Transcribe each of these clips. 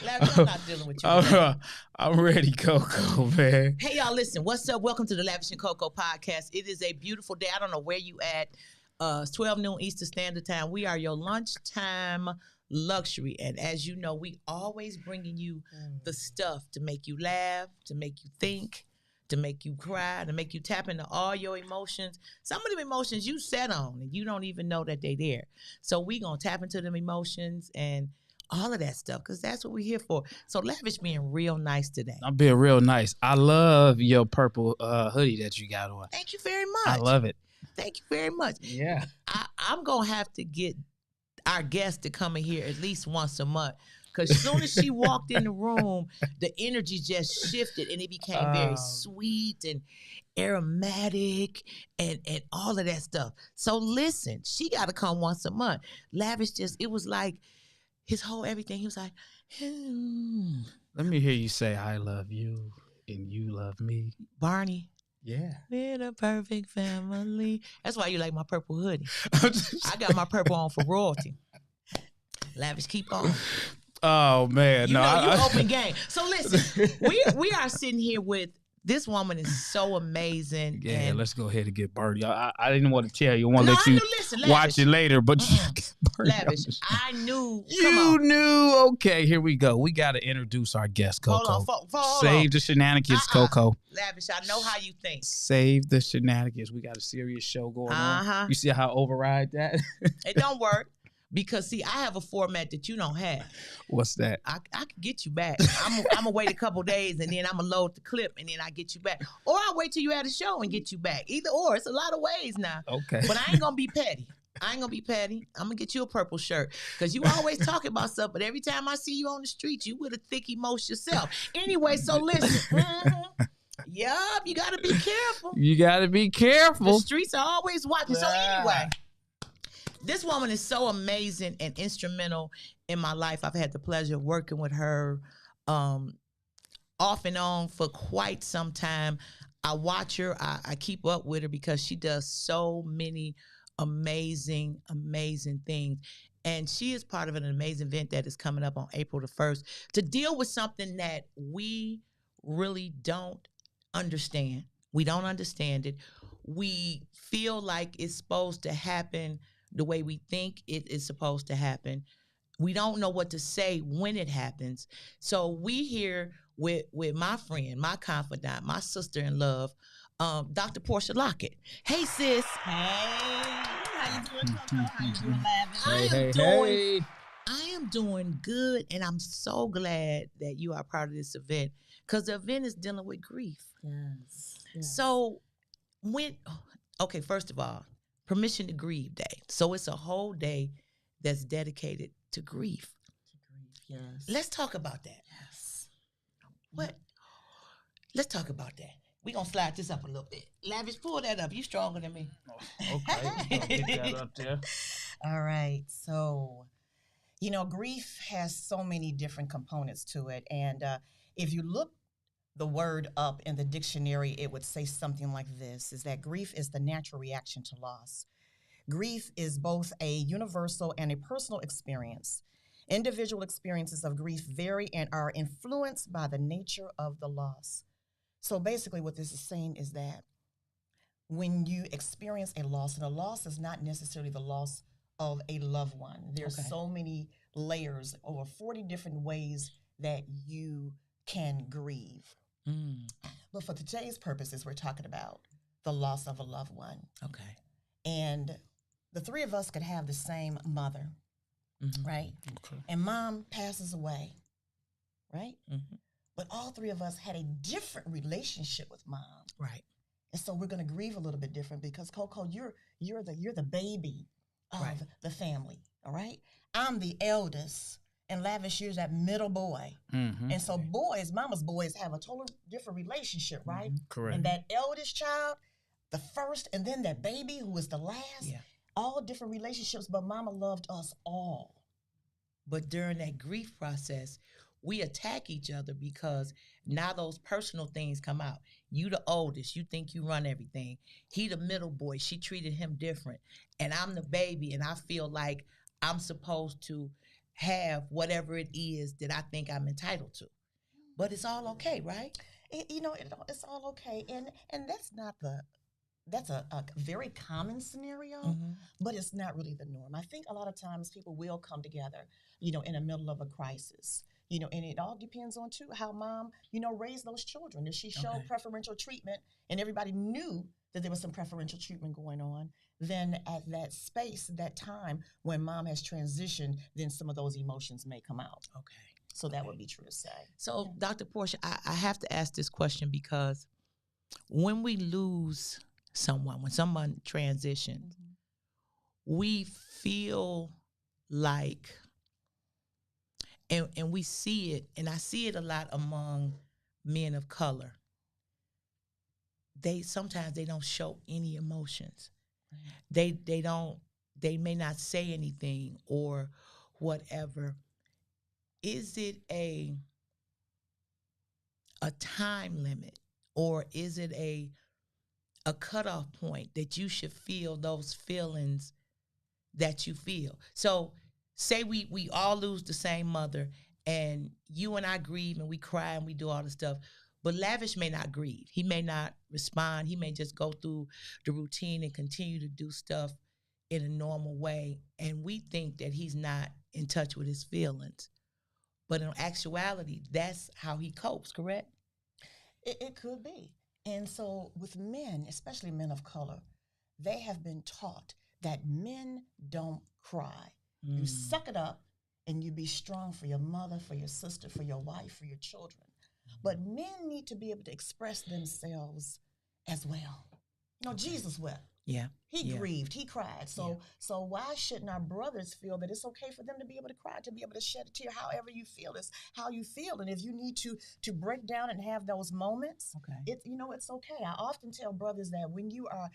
Lavish, I'm not dealing with you today. I'm ready, Coco, man. Hey, y'all, listen. What's up? Welcome to the Lavish and Coco podcast. It is a beautiful day. I don't know where you at. It's 12 noon Eastern Standard Time. We are your lunchtime luxury. And as you know, we always bringing you the stuff to make you laugh, to make you think, to make you cry, to make you tap into all your emotions. Some of them emotions you set on and you don't even know that they're there. So we going to tap into them emotions and all of that stuff because that's what we're here for. So Lavish being real nice today. I'm being real nice. I love your purple hoodie that you got on. Thank you very much. I love it. Thank you very much. Yeah. I'm going to have to get our guest to come in here at least once a month. Because as soon as she walked in the room, the energy just shifted and it became very sweet and aromatic and all of that stuff. So listen, she got to come once a month. Lavish it was like his whole everything. He was like, Let me hear you say, I love you and you love me. Barney. Yeah. We're the perfect family. That's why you like my purple hoodie. I got my purple on for royalty. Lavish, keep on. Oh man, You open game. So listen, we are sitting here with this woman is so amazing. Yeah, and let's go ahead and get Birdie. I didn't want to tell you. I want to let I you knew, listen, watch it later, but Lavish, I knew. You knew. Okay, here we go. We got to introduce our guest, Coco. Hold Save on. the shenanigans, Coco. Lavish, I know how you think. Save the shenanigans. We got a serious show going on. You see how I override that? It don't work. Because, see, I have a format that you don't have. What's that? I can get you back. I'm going to wait a couple days, and then I'm going to load the clip, and then I get you back. Or I'll wait till you at a show and get you back. Either or. It's a lot of ways now. Okay. But I ain't going to be petty. I'm going to get you a purple shirt. Because you always talk about stuff, but every time I see you on the street, you with a thick emotion yourself. Anyway, so listen. Yup, you got to be careful. You got to be careful. The streets are always watching. So anyway. This woman is so amazing and instrumental in my life. I've had the pleasure of working with her off and on for quite some time. I watch her. I keep up with her because she does so many amazing, amazing things. And she is part of an amazing event that is coming up on April the 1st to deal with something that we really don't understand. We don't understand it. We feel like it's supposed to happen the way we think it is supposed to happen. We don't know what to say when it happens. So we here with my friend, my confidant, my sister in love, Dr. Portia Lockett. Hey, sis. Hey. How you doing, Coco? How you doing, Lavish? I am doing good, and I'm so glad that you are part of this event because the event is dealing with grief. Yes. So first of all, Permission to Grieve Day. So it's a whole day that's dedicated to grief. Yes. Let's talk about that. Yes. What? Let's talk about that. We're going to slide this up a little bit. Lavish, pull that up. You stronger than me. Okay. Get that up there. All right. So, grief has so many different components to it. And if you look the word up in the dictionary, it would say something like this, is that grief is the natural reaction to loss. Grief is both a universal and a personal experience. Individual experiences of grief vary and are influenced by the nature of the loss. So basically what this is saying is that when you experience a loss, and a loss is not necessarily the loss of a loved one. There's so many layers, over 40 different ways that you can grieve. But for today's purposes, we're talking about the loss of a loved one. Okay. And the three of us could have the same mother, right? Okay. And mom passes away, right? Mm-hmm. But all three of us had a different relationship with mom. Right. And so we're going to grieve a little bit different because Coco, you're the baby of the family, all right? I'm the eldest. And Lavish, you're that middle boy. Mm-hmm. And so mama's boys have a totally different relationship, right? Correct. And that eldest child, the first, and then that baby who was the last, all different relationships, but mama loved us all. But during that grief process, we attack each other because now those personal things come out. You the oldest, you think you run everything. He the middle boy, she treated him different. And I'm the baby, and I feel like I'm supposed to have whatever it is that I think I'm entitled to. But it's all okay, right? It's all okay, and that's a very common scenario, but it's not really the norm. I think a lot of times people will come together, in the middle of a crisis, and it all depends on too how mom, raised those children. If she showed preferential treatment and everybody knew that there was some preferential treatment going on, then at that space, that time when mom has transitioned, then some of those emotions may come out. Okay. So that would be true to say. So, Dr. Portia, I have to ask this question because when we lose someone, when someone transitions, we feel like, and we see it, and I see it a lot among men of color. Sometimes they don't show any emotions. They may not say anything or whatever. Is it a time limit, or is it a cutoff point that you should feel those feelings that you feel? So say we all lose the same mother, and you and I grieve and we cry and we do all the stuff, but Lavish may not grieve. He may not respond. He may just go through the routine and continue to do stuff in a normal way, and we think that he's not in touch with his feelings. But in actuality, that's how he copes, correct? It could be. And so with men, especially men of color, they have been taught that men don't cry. You suck it up and you be strong for your mother, for your sister, for your wife, for your children. But men need to be able to express themselves as well. Jesus wept. Yeah. He grieved. He cried. So why shouldn't our brothers feel that it's okay for them to be able to cry, to be able to shed a tear? However you feel is how you feel. And if you need to break down and have those moments, it's okay. I often tell brothers that when you are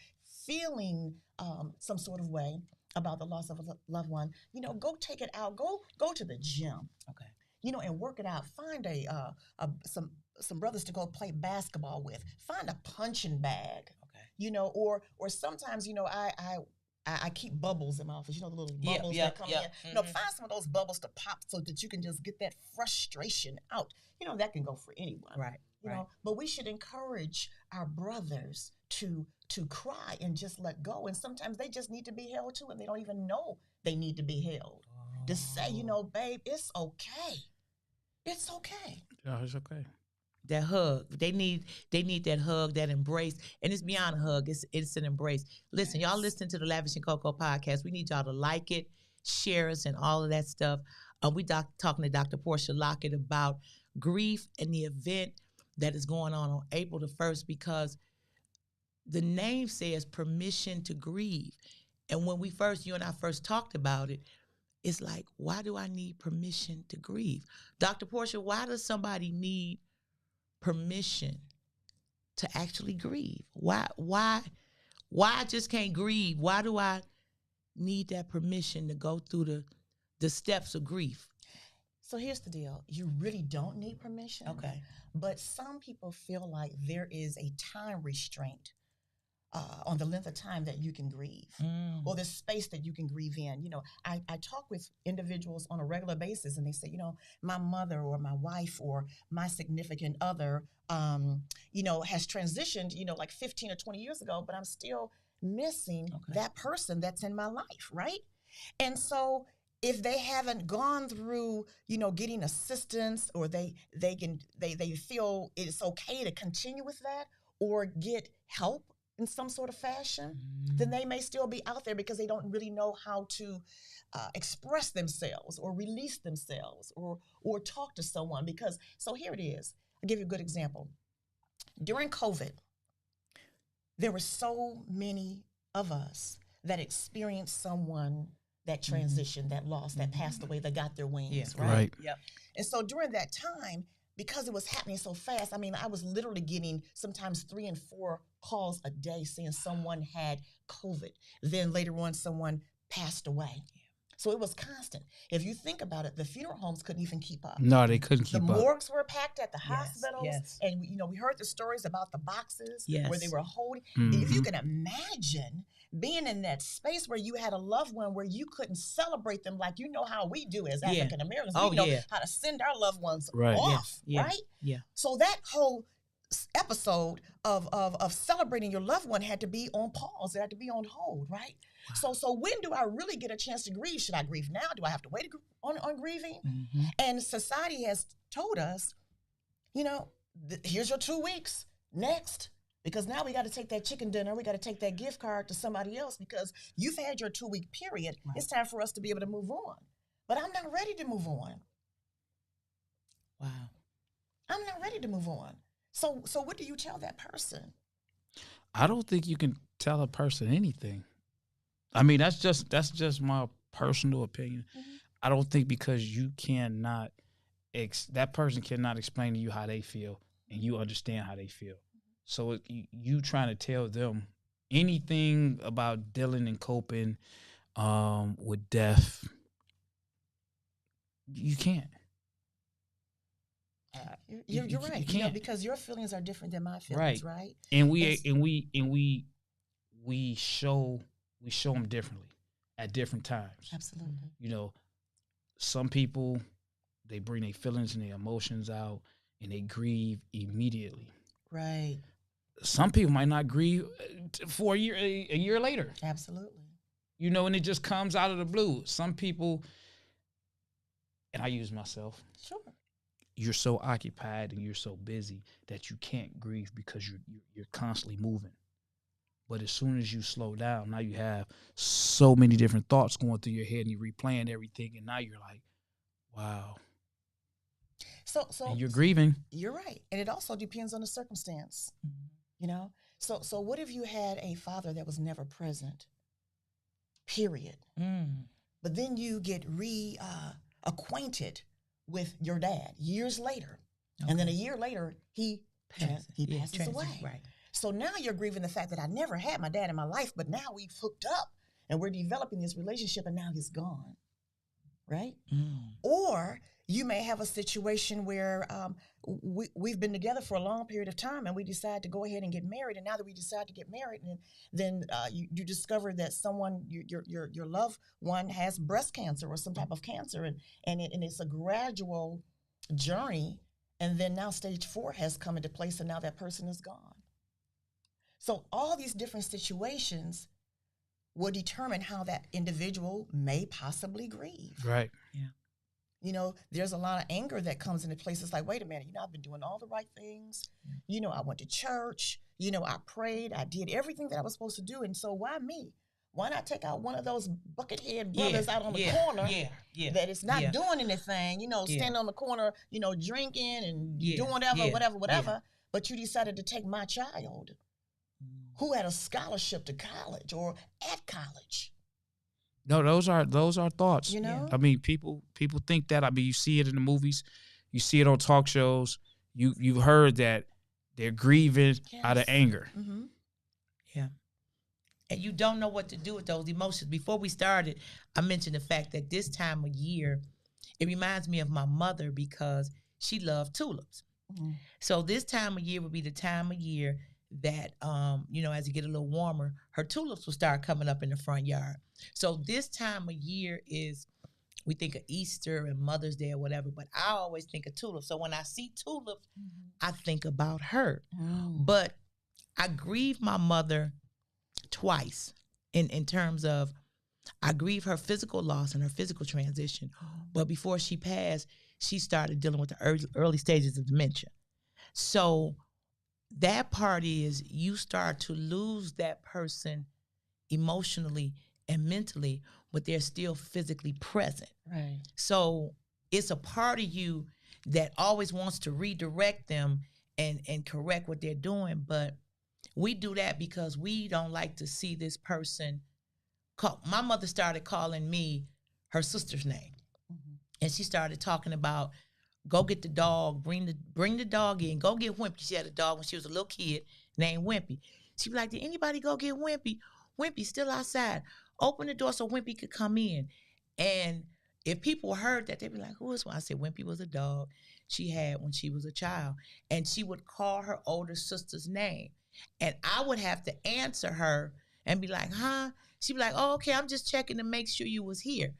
feeling some sort of way about the loss of a loved one, go take it out. Go to the gym. Okay. And work it out. Find some brothers to go play basketball with. Find a punching bag. Or sometimes, I keep bubbles in my office, the little bubbles that come in. Find some of those bubbles to pop so that you can just get that frustration out. That can go for anyone. Right. But we should encourage our brothers to cry and just let go. And sometimes they just need to be held too, and they don't even know they need to be held. To say, babe, it's okay. It's okay. Yeah, it's okay. That hug. They need that hug, that embrace. And it's beyond a hug. It's an embrace. Listen, y'all listen to the Lavish and Coco podcast. We need y'all to like it, share us, and all of that stuff. We talking to Dr. Portia Lockett about grief and the event that is going on April the 1st, because the name says permission to grieve. And when you and I first talked about it, it's like, why do I need permission to grieve? Dr. Portia, why does somebody need permission to actually grieve? Why I just can't grieve? Why do I need that permission to go through the steps of grief? So here's the deal. You really don't need permission. Okay. But some people feel like there is a time restraint on the length of time that you can grieve, or the space that you can grieve in. I talk with individuals on a regular basis, and they say, my mother or my wife or my significant other, has transitioned, like 15 or 20 years ago, but I'm still missing that person that's in my life, right? And so if they haven't gone through, getting assistance, or they feel it's okay to continue with that or get help in some sort of fashion, then they may still be out there because they don't really know how to express themselves or release themselves or talk to someone. So here it is. I'll give you a good example. During COVID, there were so many of us that experienced someone that transitioned, that lost, that passed away, that got their wings, right? Yep. And so during that time, because it was happening so fast, I was literally getting sometimes 3 and 4 calls a day saying someone had COVID. Then later on, someone passed away. So it was constant. If you think about it, the funeral homes couldn't even keep up. No, they couldn't The keep up. morgues were packed at the Yes, hospitals. yes. And, we heard the stories about the boxes where they Yes. were holding. Mhm. If you can imagine being in that space where you had a loved one where you couldn't celebrate them like how we do as Yeah. African Americans. Oh, we know yeah. how to send our loved ones Right. off, Yeah. right? Yeah. So that whole episode of celebrating your loved one had to be on pause. It had to be on hold, right? Wow. So when do I really get a chance to grieve? Should I grieve now? Do I have to wait on grieving? Mhm. And society has told us, here's your 2 weeks. Next. Because now we got to take that chicken dinner. We got to take that gift card to somebody else because you've had your 2-week period. Right. It's time for us to be able to move on. But I'm not ready to move on. Wow. I'm not ready to move on. So what do you tell that person? I don't think you can tell a person anything. I mean, that's just my personal opinion. Mhm. I don't think because you cannot, that person cannot explain to you how they feel, and you understand how they feel. So you trying to tell them anything about dealing and coping with death, you can't. You're right. You can't. Because your feelings are different than my feelings, right? And It's- we show them differently at different times. Absolutely. Some people, they bring their feelings and their emotions out and they grieve immediately. Right. Some people might not grieve for a year later. Absolutely. And it just comes out of the blue. Some people, and I use myself, Sure. you're so occupied and you're so busy that you can't grieve because you're constantly moving. But as soon as you slow down, now you have so many different thoughts going through your head and you're replaying everything, and now you're like, wow. So And you're grieving. You're right. And it also depends on the circumstance. Mhm. So what if you had a father that was never present? Period. Mm. But then you get acquainted with your dad years later. And then a year later, he passes away. Right. So now you're grieving the fact that I never had my dad in my life, but now we've hooked up and we're developing this relationship and now he's gone, right? Mm. Or you may have a situation where we've been together for a long period of time and we decide to go ahead and get married. And now that we decide to get married, and then you discover that someone, your loved one, has breast cancer or some type of cancer, and it's a gradual journey. And then now stage 4 has come into place and now that person is gone. So all these different situations will determine how that individual may possibly grieve. Right. Yeah. There's a lot of anger that comes into places like, wait a minute, I've been doing all the right things. I went to church, I prayed, I did everything that I was supposed to do. And so why me? Why not take out one of those buckethead brothers out on the corner that is not doing anything, standing on the corner, drinking and doing whatever. But you decided to take my child who had a scholarship to college or at college. No, those are thoughts. I mean, people think that. I mean, you see it in the movies, you see it on talk shows. You've heard that they're grieving out of anger. Mm-hmm. Yeah. And you don't know what to do with those emotions. Before we started, I mentioned the fact that this time of year, it reminds me of my mother because she loved tulips. Mm-hmm. So this time of year would be the time of year that, as it get a little warmer, her tulips will start coming up in the front yard. So this time of year we think of Easter and Mother's Day or whatever, but I always think of tulips. So when I see tulips, I think about her. But I grieve my mother twice in terms of I grieve her physical loss and her physical transition. But before she passed, she started dealing with the early stages of dementia. So that part is you start to lose that person emotionally and mentally, but they're still physically present. Right. So it's a part of you that always wants to redirect them and correct what they're doing. But we do that because we don't like to see this person my mother started calling me her sister's name. Mm-hmm. And she started talking about, go get the dog, bring the dog in, go get Wimpy. She had a dog when she was a little kid named Wimpy. She'd be like, did anybody go get Wimpy? Wimpy's still outside. Open the door so Wimpy could come in. And if people heard that, they'd be like, who is one? I said, Wimpy was a dog she had when she was a child. And she would call her older sister's name. And I would have to answer her and be like, huh? She'd be like, oh, okay, I'm just checking to make sure you was here.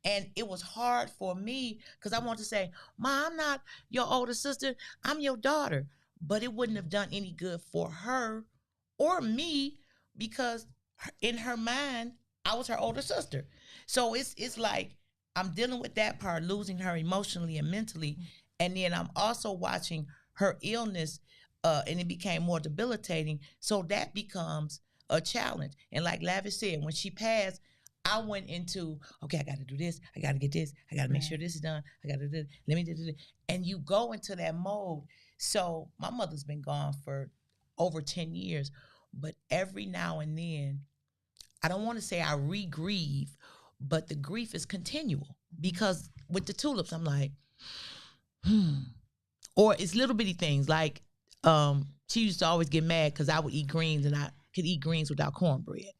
And it was hard for me because I wanted to say, Ma, I'm not your older sister. I'm your daughter. But it wouldn't have done any good for her or me because in her mind, I was her older sister. So it's like I'm dealing with that part, losing her emotionally and mentally. And then I'm also watching her illness and it became more debilitating. So that becomes a challenge. And like Lavish said, when she passed, I went into, okay, I got to do this. I got to get this. I got to make sure this is done. I got to do this. Let me do this. And you go into that mode. So my mother's been gone for over 10 years. But every now and then, I don't want to say I re-grieve, but the grief is continual. Because with the tulips, I'm like, Or it's little bitty things like she used to always get mad because I would eat greens and I could eat greens without cornbread.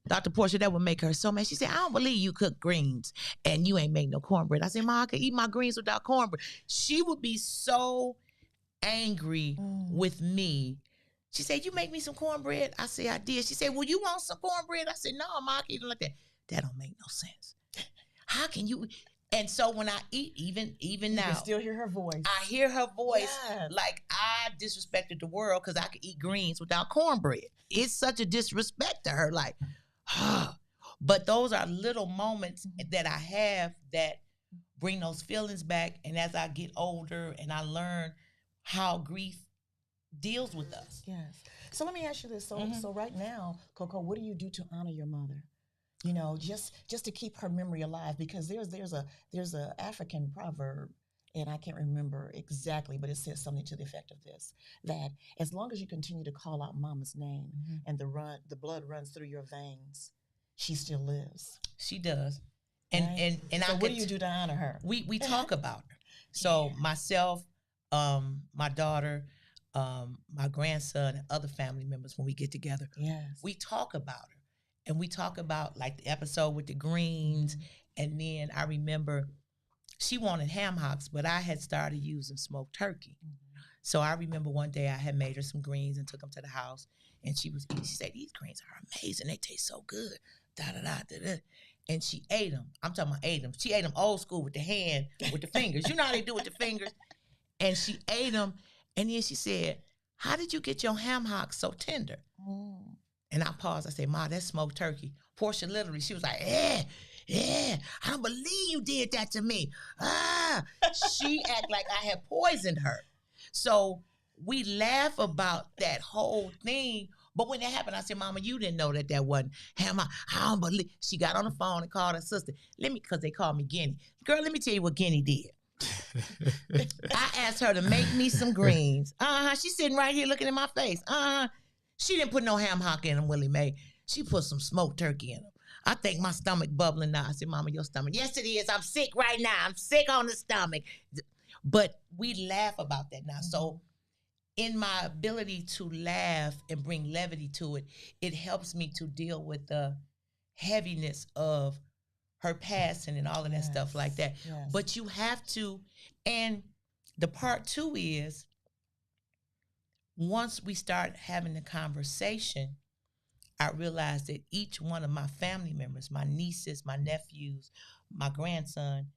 Dr. Portia, that would make her so mad. She said, I don't believe you cook greens and you ain't make no cornbread. I said, Ma, I could eat my greens without cornbread. She would be so angry with me. She said, you make me some cornbread? I said, I did. She said, well, you want some cornbread? I said, no, Ma, I can't eat it like that. That don't make no sense. How can you? And so when I eat, even now, you can still hear her voice. I hear her voice like I disrespected the world because I could eat greens without cornbread. It's such a disrespect to her. Like, but those are little moments that I have that bring those feelings back. And as I get older and I learn how grief deals with us. Yes. So let me ask you this. So right now, Coco, what do you do to honor your mother? You know, just to keep her memory alive, because there's a African proverb, and I can't remember exactly, but it says something to the effect of this: that as long as you continue to call out Mama's name and the blood runs through your veins, she still lives. She does. Right? And so I what do you do to honor her? We talk about her. So myself, my daughter, my grandson, and other family members, when we get together, we talk about her. And we talk about like the episode with the greens. And then I remember she wanted ham hocks, but I had started using smoked turkey. So I remember one day I had made her some greens and took them to the house. And she was eating. She said, these greens are amazing. They taste so good. Da-da-da-da-da. And she ate them. I'm talking about ate them. She ate them old school with the hand, with the fingers. You know how they do with the fingers. And she ate them. And then she said, how did you get your ham hocks so tender? And I paused. I said, Ma, that's smoked turkey. Portia literally, she was like, I don't believe you did that to me. She acted like I had poisoned her. So we laugh about that whole thing. But when that happened, I said, Mama, you didn't know that wasn't ham hock. I don't believe. She got on the phone and called her sister. Because they called me Guinea. Girl, let me tell you what Guinea did. I asked her to make me some greens. She's sitting right here looking in my face. She didn't put no ham hock in them, Willie Mae. She put some smoked turkey in them. I think my stomach bubbling now. I said, Mama, your stomach. Yes, it is. I'm sick right now. I'm sick on the stomach. But we laugh about that now. So in my ability to laugh and bring levity to it, it helps me to deal with the heaviness of her passing and all of that stuff like that. Yes. But you have to, and the part two is, once we start having the conversation, I realized that each one of my family members, my nieces, my nephews, my grandson,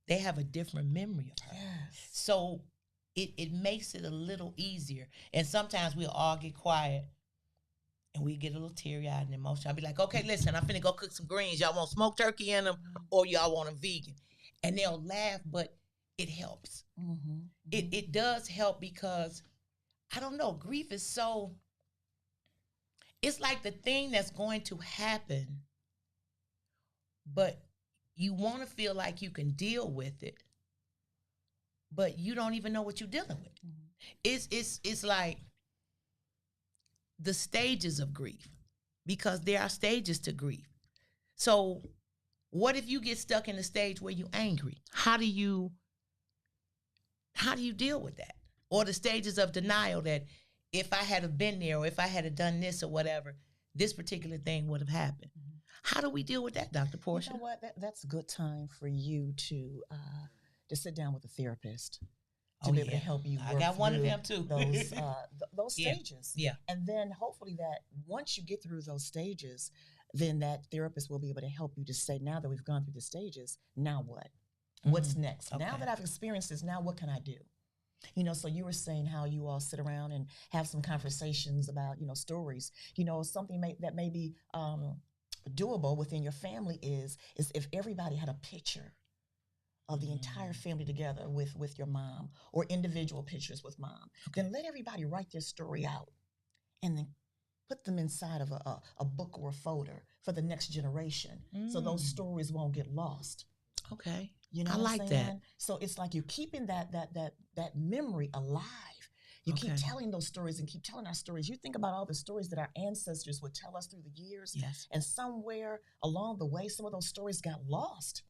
they have a different memory of her. Yes. So it makes it a little easier. And sometimes we'll all get quiet and we get a little teary-eyed and emotional. I'll be like, okay, listen, I'm finna go cook some greens. Y'all want smoked turkey in them or y'all want them vegan? And they'll laugh, but it helps. It does help because I don't know, grief is so, it's like the thing that's going to happen, but you want to feel like you can deal with it, but you don't even know what you're dealing with. It's like the stages of grief, because there are stages to grief. So what if you get stuck in the stage where you're angry? How do you deal with that? Or the stages of denial that if I had have been there or if I had have done this or whatever, this particular thing would have happened. How do we deal with that, Dr. Portia? You know what? That's a good time for you to sit down with a therapist to be able to help you work I got one of through them too. those stages. Yeah. And then hopefully that once you get through those stages, then that therapist will be able to help you to say, now that we've gone through the stages, now what? What's next? Okay. Now that I've experienced this, now what can I do? You know, so you were saying how you all sit around and have some conversations about, stories. Something that may be doable within your family is if everybody had a picture of the entire family together with your mom, or individual pictures with mom, then let everybody write their story out and then put them inside of a book or a folder for the next generation, so those stories won't get lost. Okay. You know, I like that. So it's like you're keeping that memory alive. You keep telling those stories and keep telling our stories. You think about all the stories that our ancestors would tell us through the years. Yes. And somewhere along the way, some of those stories got lost.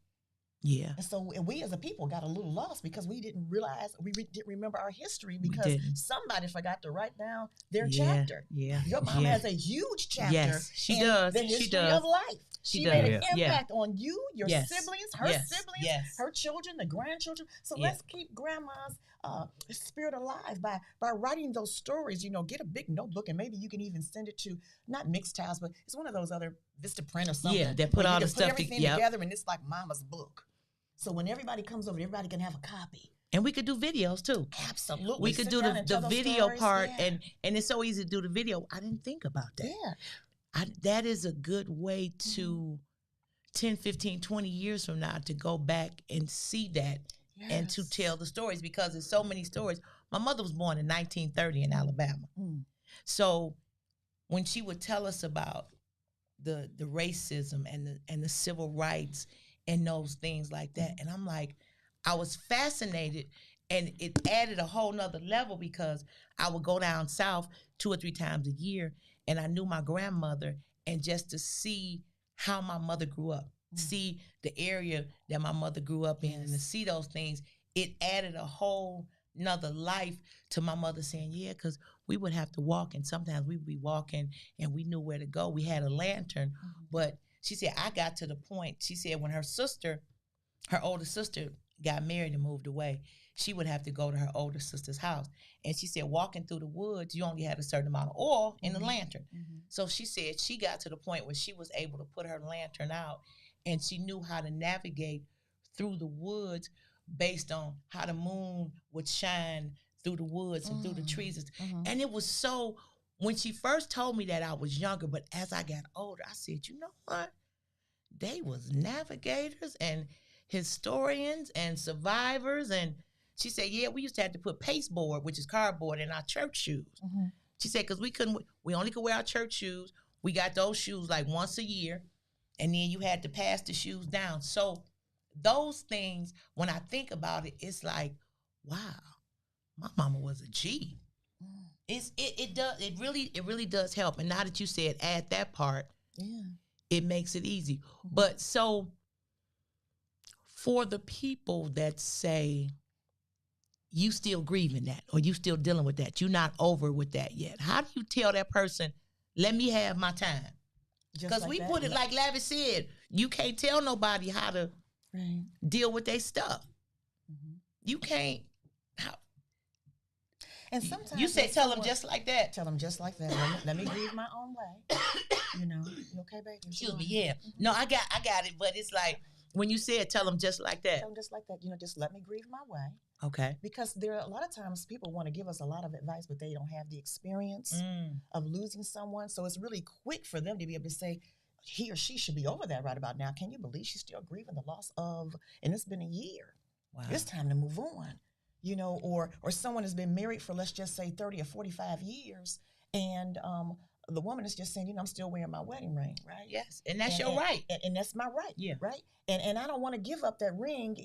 Yeah. And so we as a people got a little lost because we didn't realize, didn't remember our history because somebody forgot to write down their chapter. Yeah. Your mom has a huge chapter. Yes, she in does. the history She does. of life. She made does. an impact on you, your siblings, her siblings, Yes. her children, the grandchildren. So let's keep grandma's spirit alive by writing those stories. Get a big notebook and maybe you can even send it to, not Mixed Tiles, but it's one of those other Vistaprint or something. Yeah, that put all the stuff everything together and it's like mama's book. So when everybody comes over, everybody can have a copy. And we could do videos too. Absolutely. We could do the video part, and it's so easy to do the video. I didn't think about that. Yeah. That is a good way to 10, 15, 20 years from now to go back and see that and to tell the stories, because there's so many stories. My mother was born in 1930 in Alabama. So when she would tell us about the racism and the civil rights and those things like that, and I'm like, I was fascinated, and it added a whole nother level because I would go down south 2 or 3 times a year, and I knew my grandmother, and just to see how my mother grew up, see the area that my mother grew up in, and to see those things, it added a whole nother life to my mother saying, yeah, because we would have to walk, and sometimes we would be walking and we knew where to go. We had a lantern, but she said, I got to the point, she said when her older sister got married and moved away, she would have to go to her older sister's house. And she said, walking through the woods, you only had a certain amount of oil in the lantern. So she said she got to the point where she was able to put her lantern out, and she knew how to navigate through the woods based on how the moon would shine through the woods and through the trees. And it was so, when she first told me that, I was younger, but as I got older, I said, you know what? They was navigators and historians and survivors. And she said, yeah, we used to have to put pasteboard, which is cardboard, in our church shoes. She said, because we only could wear our church shoes. We got those shoes like once a year, and then you had to pass the shoes down. So those things, when I think about it, it's like, wow, my mama was a G. It really does help. And now that you said add that part, it makes it easy. But so for the people that say you still grieving that, or you still dealing with that, you're not over with that yet, how do you tell that person, let me have my time? Because we put it like Lavish said, you can't tell nobody how to deal with their stuff. You can't. And sometimes you say tell them just like that. Tell them just like that. Let me grieve my own way. You okay, baby? Excuse me. Yeah. No, I got it. But it's like when you say it, tell them just like that. Tell them just like that. Just let me grieve my way. Okay. Because there are a lot of times people want to give us a lot of advice, but they don't have the experience of losing someone. So it's really quick for them to be able to say, he or she should be over that right about now. Can you believe she's still grieving the loss of, and it's been a year. Wow. It's time to move on. Or someone has been married for, let's just say, 30 or 45 years, and the woman is just saying, I'm still wearing my wedding ring, right? Yes, and that's your right. And that's my right, right? And I don't want to give up that ring,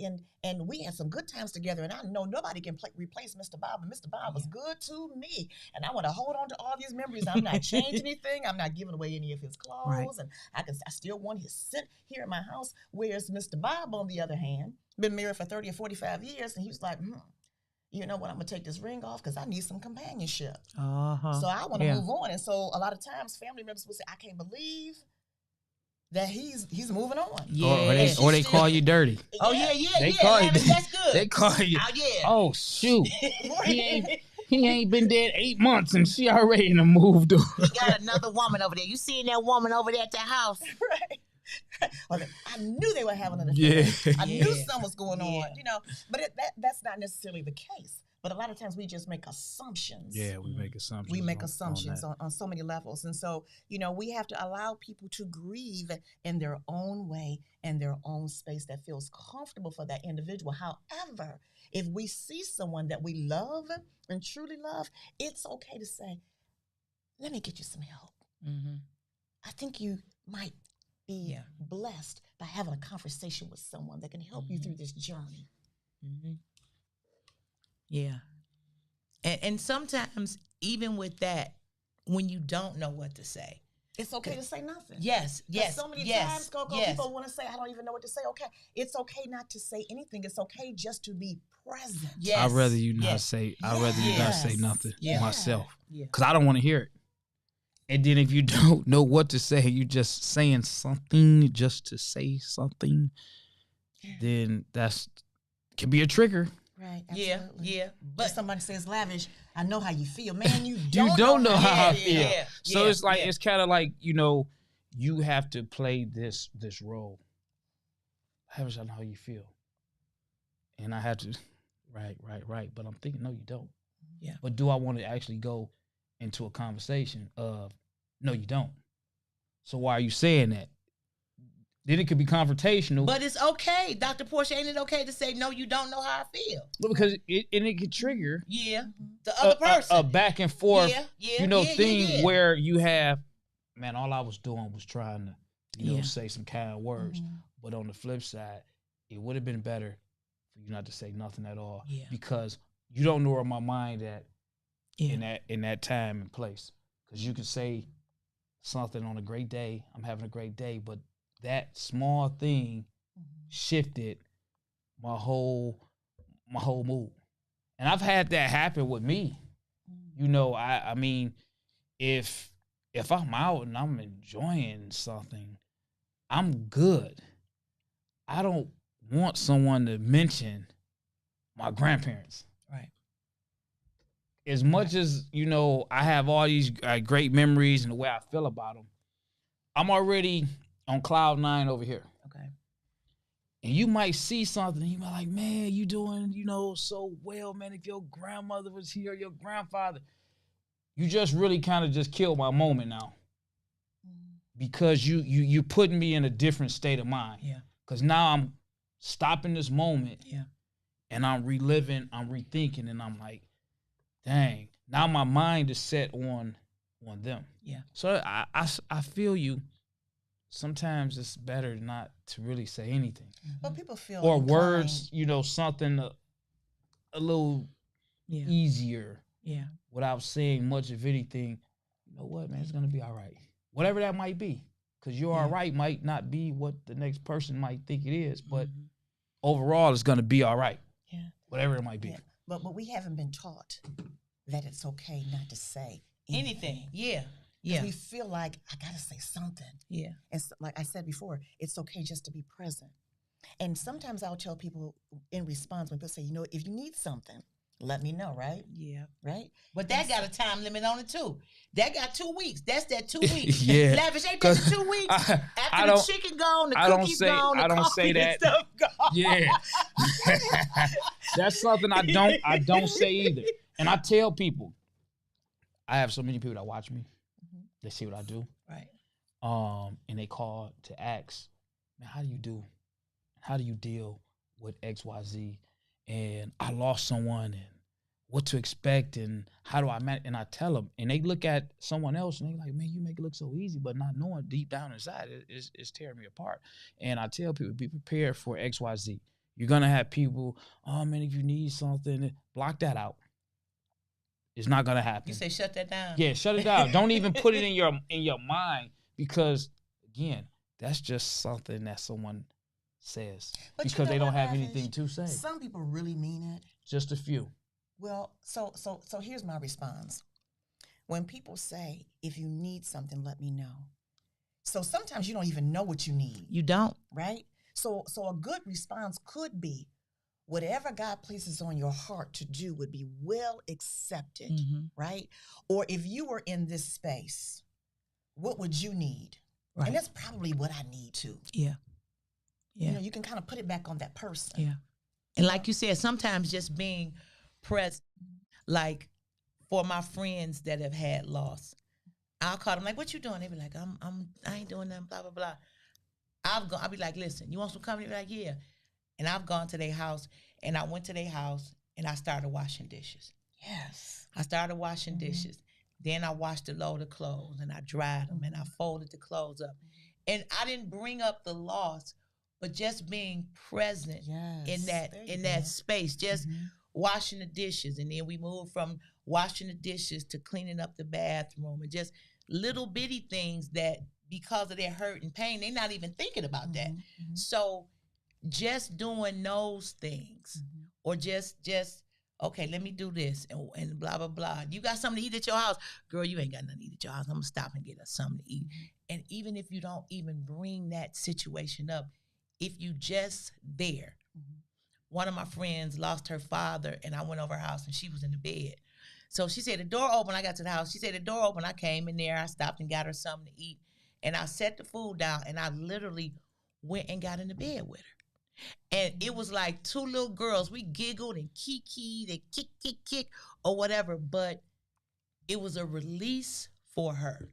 and we had some good times together, and I know nobody can replace Mr. Bob, and Mr. Bob was good to me, and I want to hold on to all these memories. I'm not changing anything. I'm not giving away any of his clothes, and I still want his scent here in my house, whereas Mr. Bob, on the other hand, been married for 30 or 45 years, and he was like, you know what, I'm going to take this ring off because I need some companionship. So I want to move on. And so a lot of times family members will say, I can't believe that he's moving on. Yeah. Or they call you dirty. Oh yeah. They call you. Lavish, that's good. They call you. Oh yeah. Oh shoot, he ain't been dead 8 months and she already done moved on. You got another woman over there. You seen that woman over there at the house? Right. I knew they were having an Yeah. affair. I knew Yeah. something was going on, Yeah. you know. But that's not necessarily the case. But a lot of times we just make assumptions. Yeah, we make assumptions. We make on assumptions that. on so many levels. And so, you know, we have to allow people to grieve in their own way and their own space that feels comfortable for that individual. However, if we see someone that we love and truly love, it's okay to say, let me get you some help. Mm-hmm. I think you might be Yeah. blessed by having a conversation with someone that can help you through this journey. Mm-hmm. Yeah. And sometimes even with that, when you don't know what to say. It's okay to say nothing. Yes. 'Cause so many times, Coco, people want to say, I don't even know what to say. Okay. It's okay not to say anything. It's okay just to be present. Yes. I'd rather you not Yes. say. I'd rather you not say Yes. nothing Yeah. myself, Yeah. because I don't want to hear it. And then if you don't know what to say, you just saying something just to say something, then that's can be a trigger. Right. Yeah. Absolutely. Yeah. But But somebody says, Lavish, I know how you feel. Man, you You don't know how I you feel. Yeah. So Yeah. it's like Yeah. it's kind of like, you know, you have to play this role. I know how you feel, and I have to, right. But I'm thinking, no, you don't. Yeah. But do I want to actually go into a conversation of, no, you don't. So why are you saying that? Then it could be confrontational. But it's okay, Dr. Portia. Ain't it okay to say no? You don't know how I feel. Because it could trigger Yeah, the other person. a back and forth, yeah, thing where you have, man, all I was doing was trying to, Yeah. say some kind words. Mhm. But on the flip side, it would have been better for you not to say nothing at all. Yeah. Because you don't know where my mind at Yeah. in that time and place. Because you can say something on a great day, I'm having a great day, but that small thing shifted my whole mood. And I've had that happen with me. You know, I mean, if I'm out and I'm enjoying something, I'm good. I don't want someone to mention my grandparents. Right. As much as, I have all these great memories and the way I feel about them, I'm already on cloud 9 over here. Okay. And you might see something, and you might like, man, you doing, so well, man. If your grandmother was here, your grandfather, you just really kind of just killed my moment now. Because you putting me in a different state of mind. Yeah. Because now I'm stopping this moment. Yeah. And I'm reliving, I'm rethinking, and I'm like, dang, now my mind is set on them. Yeah. So I feel you. Sometimes it's better not to really say anything. But people feel Or inclined. words, something a little Yeah. easier Yeah. without saying much of anything. You know what, man, it's going to be all right. Whatever that might be. Because your all right might not be what the next person might think it is. But overall, it's going to be all right. Yeah. Whatever it might be. Yeah. But we haven't been taught that it's okay not to say Anything. Yeah. 'Cause Yeah. we feel like I gotta say something. Yeah. And so, like I said before, it's okay just to be present. And sometimes I'll tell people in response when people say, if you need something, let me know, right? Yeah. Right? But that got a time limit on it too. That got 2 weeks. That's that 2 weeks. Yeah. Lavish, ain't that the 2 weeks? After the chicken gone, the cookies gone, the coffee and stuff gone. Yeah. That's something I don't say either. And I tell people, I have so many people that watch me. They see what I do. Right. And they call to ask, man, how do you deal with XYZ? And I lost someone, and what to expect, and how do I manage? And I tell them, and they look at someone else, and they like, man, you make it look so easy, but not knowing deep down inside, it's tearing me apart. And I tell people, be prepared for XYZ. You're gonna have people, oh man, if you need something, block that out. It's not gonna happen. You say shut that down. Yeah, shut it down. Don't even put it in your mind, because again, that's just something that someone says But because they what, don't have Lavish? anything to say. Some people really mean it. Just a few. Well, so here's my response. When people say, if you need something, let me know. So sometimes you don't even know what you need. You don't. Right? So a good response could be, whatever God places on your heart to do would be well accepted, right? Or if you were in this space, what would you need? Right. And that's probably what I need too. Yeah. Yeah. You know, you can kind of put it back on that person. Yeah. And like you said, sometimes just being present, like for my friends that have had loss, I'll call them like, what you doing? They be like, I ain't doing nothing, blah, blah, blah. I'll be like, listen, you want some company? They be like, yeah. And I've gone to their house, and I went to their house, and I started washing dishes. Yes. I started washing dishes. Then I washed a load of clothes, and I dried them, and I folded the clothes up. And I didn't bring up the loss, but just being present in that space, just washing the dishes. And then we moved from washing the dishes to cleaning up the bathroom, and just little bitty things that because of their hurt and pain, they're not even thinking about that. So just doing those things, or just okay, let me do this and blah blah blah. You got something to eat at your house, girl? You ain't got nothing to eat at your house. I'm gonna stop and get us something to eat. And even if you don't even bring that situation up, if you just there. One of my friends lost her father, and I went over her house, and she was in the bed. So she said the door open. I got to the house. She said the door open. I came in there. I stopped and got her something to eat, and I set the food down, and I literally went and got in the bed with her. And it was like two little girls. We giggled and kikied and kick, or whatever. But it was a release for her.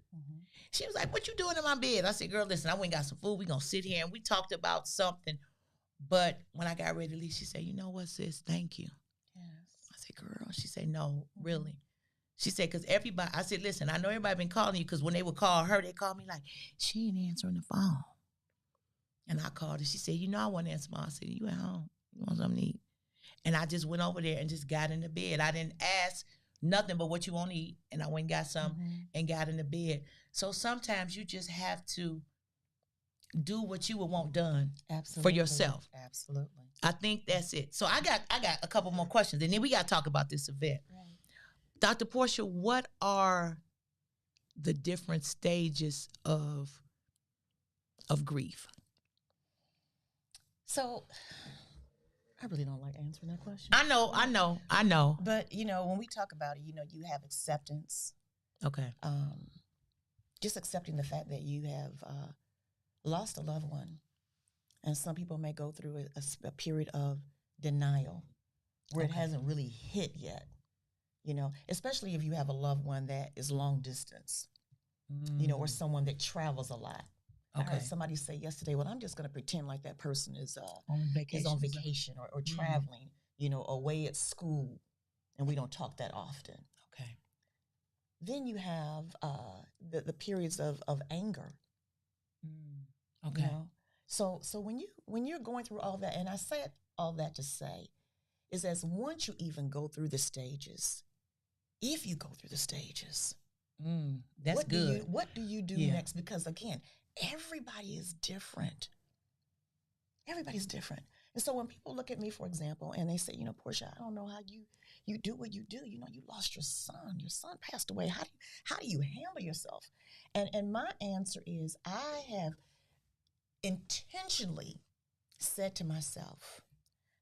She was like, what you doing in my bed? I said, girl, listen, I went and got some food. We going to sit here. And we talked about something. But when I got ready to leave, she said, you know what, sis? Thank you. Yes. I said, girl. She said, no, really. She said, because everybody, I said, listen, I know everybody been calling you, because when they would call her, they called me like, she ain't answering the phone. And I called her. She said, you know, I want to answer my phone. I said, you at home? You want something to eat? And I just went over there and just got in the bed. I didn't ask nothing but what you want to eat. And I went and got some and got in the bed. So sometimes you just have to do what you would want done for yourself. Absolutely. I think that's it. So I got a couple more questions, and then we got to talk about this event. Right. Dr. Portia, what are the different stages of grief? So I really don't like answering that question. I know. But, you know, when we talk about it, you know, you have acceptance. Okay. Just accepting the fact that you have lost a loved one. And some people may go through a period of denial where it hasn't really hit yet, you know, especially if you have a loved one that is long distance, you know, or someone that travels a lot. I heard somebody say yesterday, well, I'm just going to pretend like that person is on vacation or traveling, you know, away at school, and we don't talk that often. Okay. Then you have the periods of anger. Okay. You know? So when you're going through all that, and I said all that to say, is as once you even go through the stages, if you go through the stages, that's good. What do you do next? Because again, everybody is different. Everybody's different. And so when people look at me, for example, and they say, you know, Portia, I don't know how you do what you do. You know, you lost your son. Your son passed away. How do you handle yourself? And my answer is, I have intentionally said to myself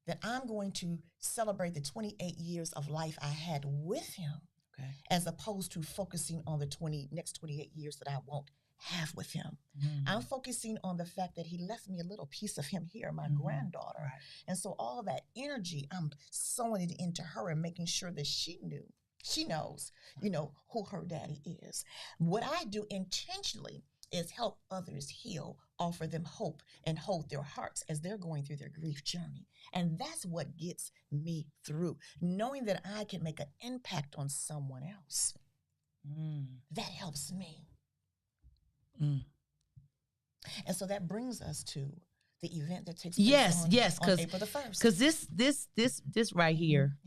that I'm going to celebrate the 28 years of life I had with him, as opposed to focusing on the next 28 years that I won't have with him. I'm focusing on the fact that he left me a little piece of him here, my granddaughter. Right. And so all that energy, I'm sowing it into her and making sure that she knows, you know, who her daddy is. What I do intentionally is help others heal, offer them hope, and hold their hearts as they're going through their grief journey. And that's what gets me through, knowing that I can make an impact on someone else. That helps me. And so that brings us to the event that takes place on April the 1st. Because this right here,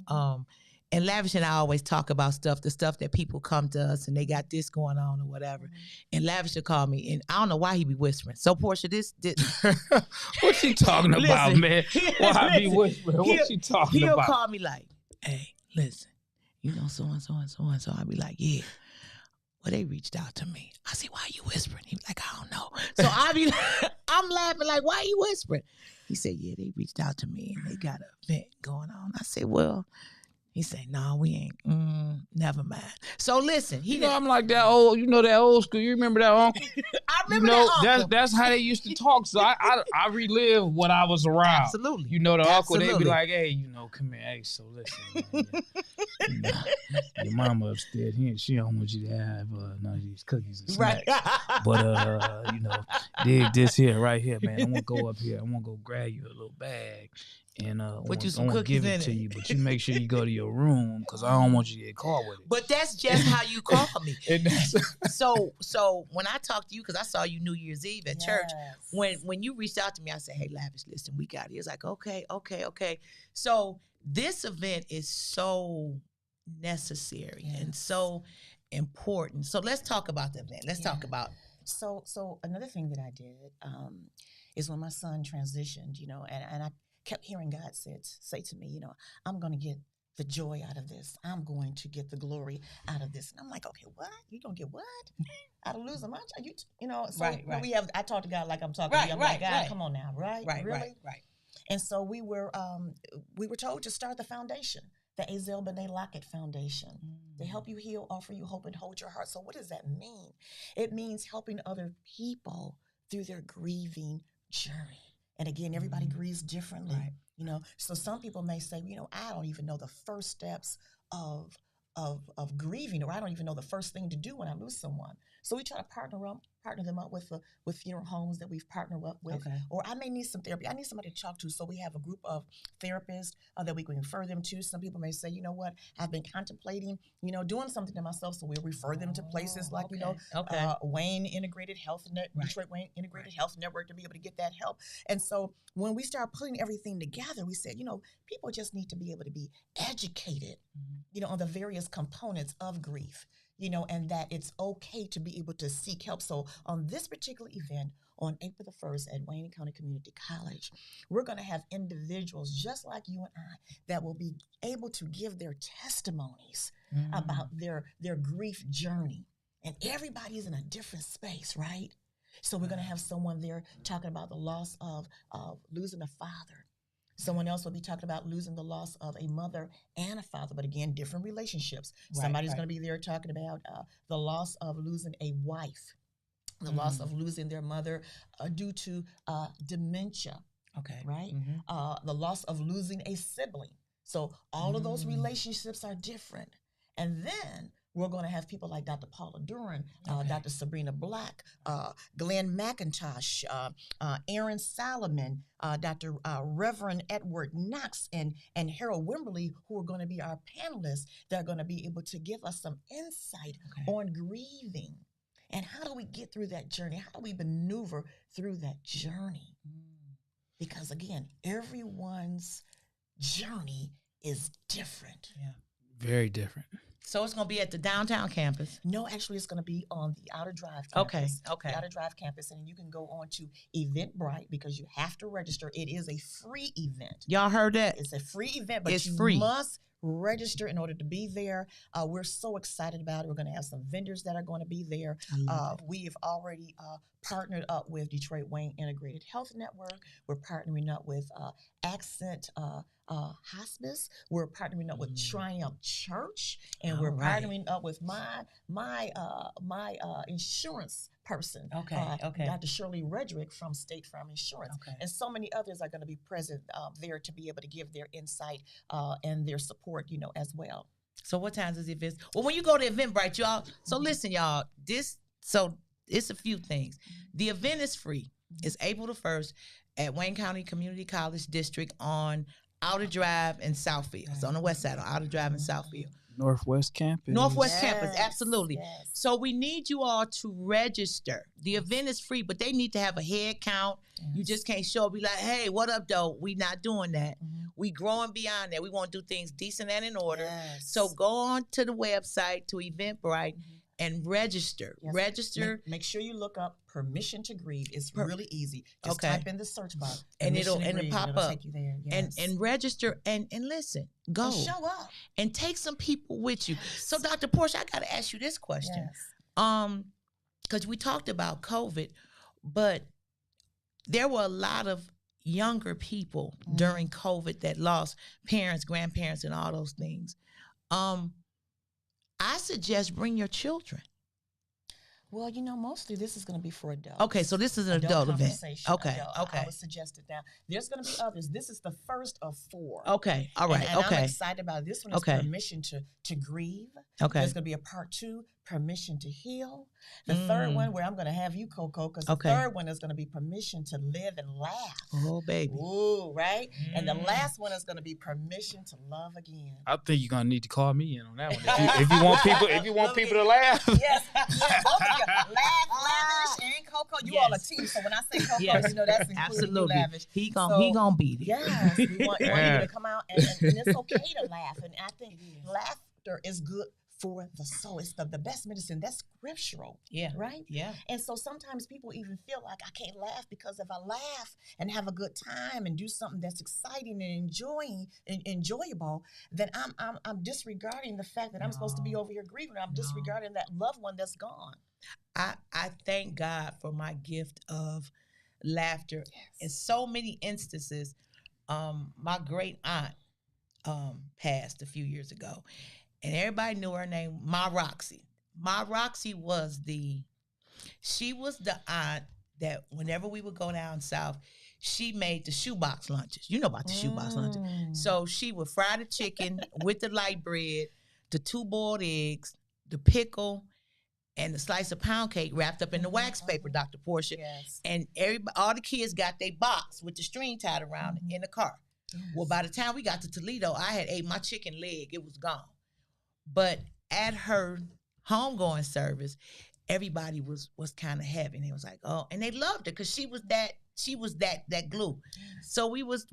and Lavish and I always talk about the stuff that people come to us and they got this going on or whatever. And Lavish will call me, and I don't know why he be whispering. So Portia, this what she talking about, man? Why I be whispering? What she talking about? He'll call me like, hey, listen, you know, so and so and so and so. I'll be like, yeah. well, they reached out to me. I said, why are you whispering? He was like, I don't know. So I'm laughing like, why are you whispering? He said, yeah, they reached out to me and they got an event going on. I said, well, he said, no, we ain't. Never mind. So listen, I'm like that old, that old school. You remember that uncle? I remember that uncle. That's how they used to talk. So I relive what I was around. Absolutely. The uncle, they be like, hey, come here. Hey, so listen, man. Your mama upstairs, she don't want you to have none of these cookies and snacks. Right. But, dig this here, right here, man. I want to go up here. I want to go grab you a little bag. And I want to give it to you, but you make sure you go to your room because I don't want you to get caught with it. But that's just how you call me. So when I talked to you, because I saw you New Year's Eve at church, when you reached out to me, I said, hey, Lavish, listen, we got it. It's like, okay. So this event is so necessary and so important. So let's talk about the event. Let's talk about. So another thing that I did is when my son transitioned, and I kept hearing God say to me, I'm going to get the joy out of this. I'm going to get the glory out of this. And I'm like, okay, what? You going to get what? Out of losing my child? Right. I talk to God like I'm talking to you. I'm like, God, come on now, right? Really? Right. And so we were told to start the foundation, the Azel Benet Lockett Foundation, to help you heal, offer you hope, and hold your heart. So what does that mean? It means helping other people through their grieving journey. And again, everybody grieves differently, So some people may say, I don't even know the first steps of grieving, or I don't even know the first thing to do when I lose someone. So we try to partner them up with funeral homes that we've partnered up with. Okay. Or I may need some therapy. I need somebody to talk to. So we have a group of therapists that we can refer them to. Some people may say, you know what, I've been contemplating, doing something to myself. So we'll refer them to places like, Wayne Integrated Health Detroit Wayne Integrated Health Network to be able to get that help. And so when we start putting everything together, we said, people just need to be able to be educated, on the various components of grief. And that it's okay to be able to seek help. So on this particular event, on April the 1st at Wayne County Community College, we're going to have individuals just like you and I that will be able to give their testimonies about their grief journey. And everybody's in a different space, right? So we're going to have someone there talking about the loss of losing a father. Someone else will be talking about losing the loss of a mother and a father, but again, different relationships. Somebody's going to be there talking about the loss of losing a wife, the loss of losing their mother due to dementia. Okay. Right? The loss of losing a sibling. So all of those relationships are different. And then we're going to have people like Dr. Paula Duran, Dr. Sabrina Black, Glenn McIntosh, Aaron Solomon, Dr. Reverend Edward Knox, and Harold Wimberly, who are going to be our panelists. They're going to be able to give us some insight on grieving. And how do we get through that journey? How do we maneuver through that journey? Because again, everyone's journey is different. Yeah. Very different. So it's going to be at the downtown campus? No, actually, it's going to be on the Outer Drive campus. Okay. The Outer Drive campus, and you can go on to Eventbrite because you have to register. It is a free event. Y'all heard that? It's a free event, but it's you free. Must register in order to be there. We're so excited about it. We're going to have some vendors that are going to be there. We have already partnered up with Detroit Wayne Integrated Health Network. We're partnering up with Accent Hospice. We're partnering up with Triumph Church, and we're partnering up with my insurance person, Dr. Shirley Redrick from State Farm Insurance, and so many others are going to be present there to be able to give their insight and their support, as well. So what times is the event? Well, when you go to Eventbrite, y'all. So listen, y'all. It's a few things. The event is free. It's April the 1st at Wayne County Community College District on Outer Drive and Southfield. So on the west side, on Outer Drive and Southfield. Northwest Campus. Campus, absolutely. Yes. So we need you all to register. The event is free, but they need to have a head count. Yes. You just can't show up, be like, hey, what up, though? We not doing that. We growing beyond that. We want to do things decent and in order. Yes. So go on to the website, to Eventbrite, and register. Yes. Register. Make sure you look up Permission to Grieve. It's really easy. Just type in the search box. And it'll pop up. Take you there. Yes. And register and listen. Go. And show up. And take some people with you. So Dr. Portia, I gotta ask you this question. Because we talked about COVID, but there were a lot of younger people during COVID that lost parents, grandparents, and all those things. I suggest bring your children. Well, mostly this is going to be for adults. Okay, so this is an adult event. Okay, okay. I would suggest it now. There's going to be others. This is the first of 4. Okay, all right, and okay. I'm excited about it. This one is permission to grieve. Okay. There's going to be a part 2, permission to heal. The third one, where I'm going to have you, Coco, because the third one is going to be permission to live and laugh. Oh, baby. Ooh, right? And the last one is going to be permission to love again. I think you're going to need to call me in on that one. If you want people to laugh. Yes, both of you. Lavish and Coco, you all a team. So when I say Coco, that's including absolutely. You, Lavish. He gonna beat it. Yes, we want you to come out, and it's okay to laugh. And I think laughter is good for the soul. It's the best medicine. That's scriptural. Yeah. Right? Yeah. And so sometimes people even feel like I can't laugh because if I laugh and have a good time and do something that's exciting and enjoyable, then I'm disregarding the fact that I'm supposed to be over here grieving. I'm disregarding that loved one that's gone. I thank God for my gift of laughter. In so many instances, my great aunt passed a few years ago. And everybody knew her name, Ma Roxy. Ma Roxy was the aunt that whenever we would go down south, she made the shoebox lunches. You know about the shoebox lunches. So she would fry the chicken with the light bread, the 2 boiled eggs, the pickle, and the slice of pound cake wrapped up in the wax paper, Dr. Portia. Yes. And all the kids got their box with the string tied around it in the car. Yes. Well, by the time we got to Toledo, I had ate my chicken leg. It was gone. But at her homegoing service, everybody was kind of having. It was like, oh, and they loved her because she was that glue. So we was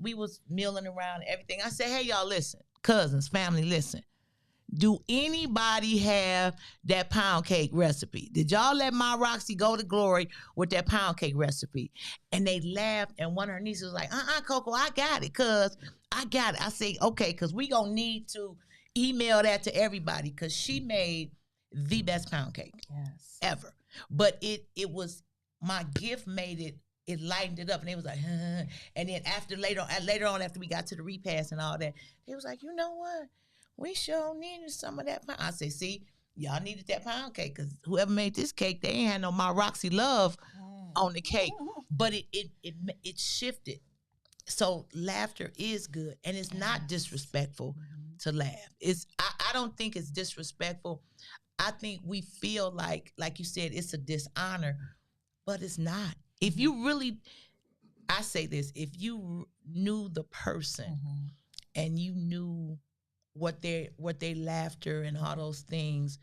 milling around and everything. I said, hey, y'all, listen, cousins, family, listen. Do anybody have that pound cake recipe? Did y'all let my Roxy go to glory with that pound cake recipe? And they laughed, and one of her nieces was like, Coco, I got it, cuz I got it. I say, okay, because we gonna need to email that to everybody because she made the best pound cake ever. But it was, my gift made it lightened it up, and they was like, and then later on after we got to the repast and all that, they was like, you know what? We sure needed some of that pound. I say, see, y'all needed that pound cake because whoever made this cake, they ain't had no My Roxy love on the cake. But it shifted. So laughter is good, and it's not disrespectful to laugh. I don't think it's disrespectful. I think we feel like you said, it's a dishonor, but it's not. If you really, I say this, if you knew the person and you knew what their laughter and all those things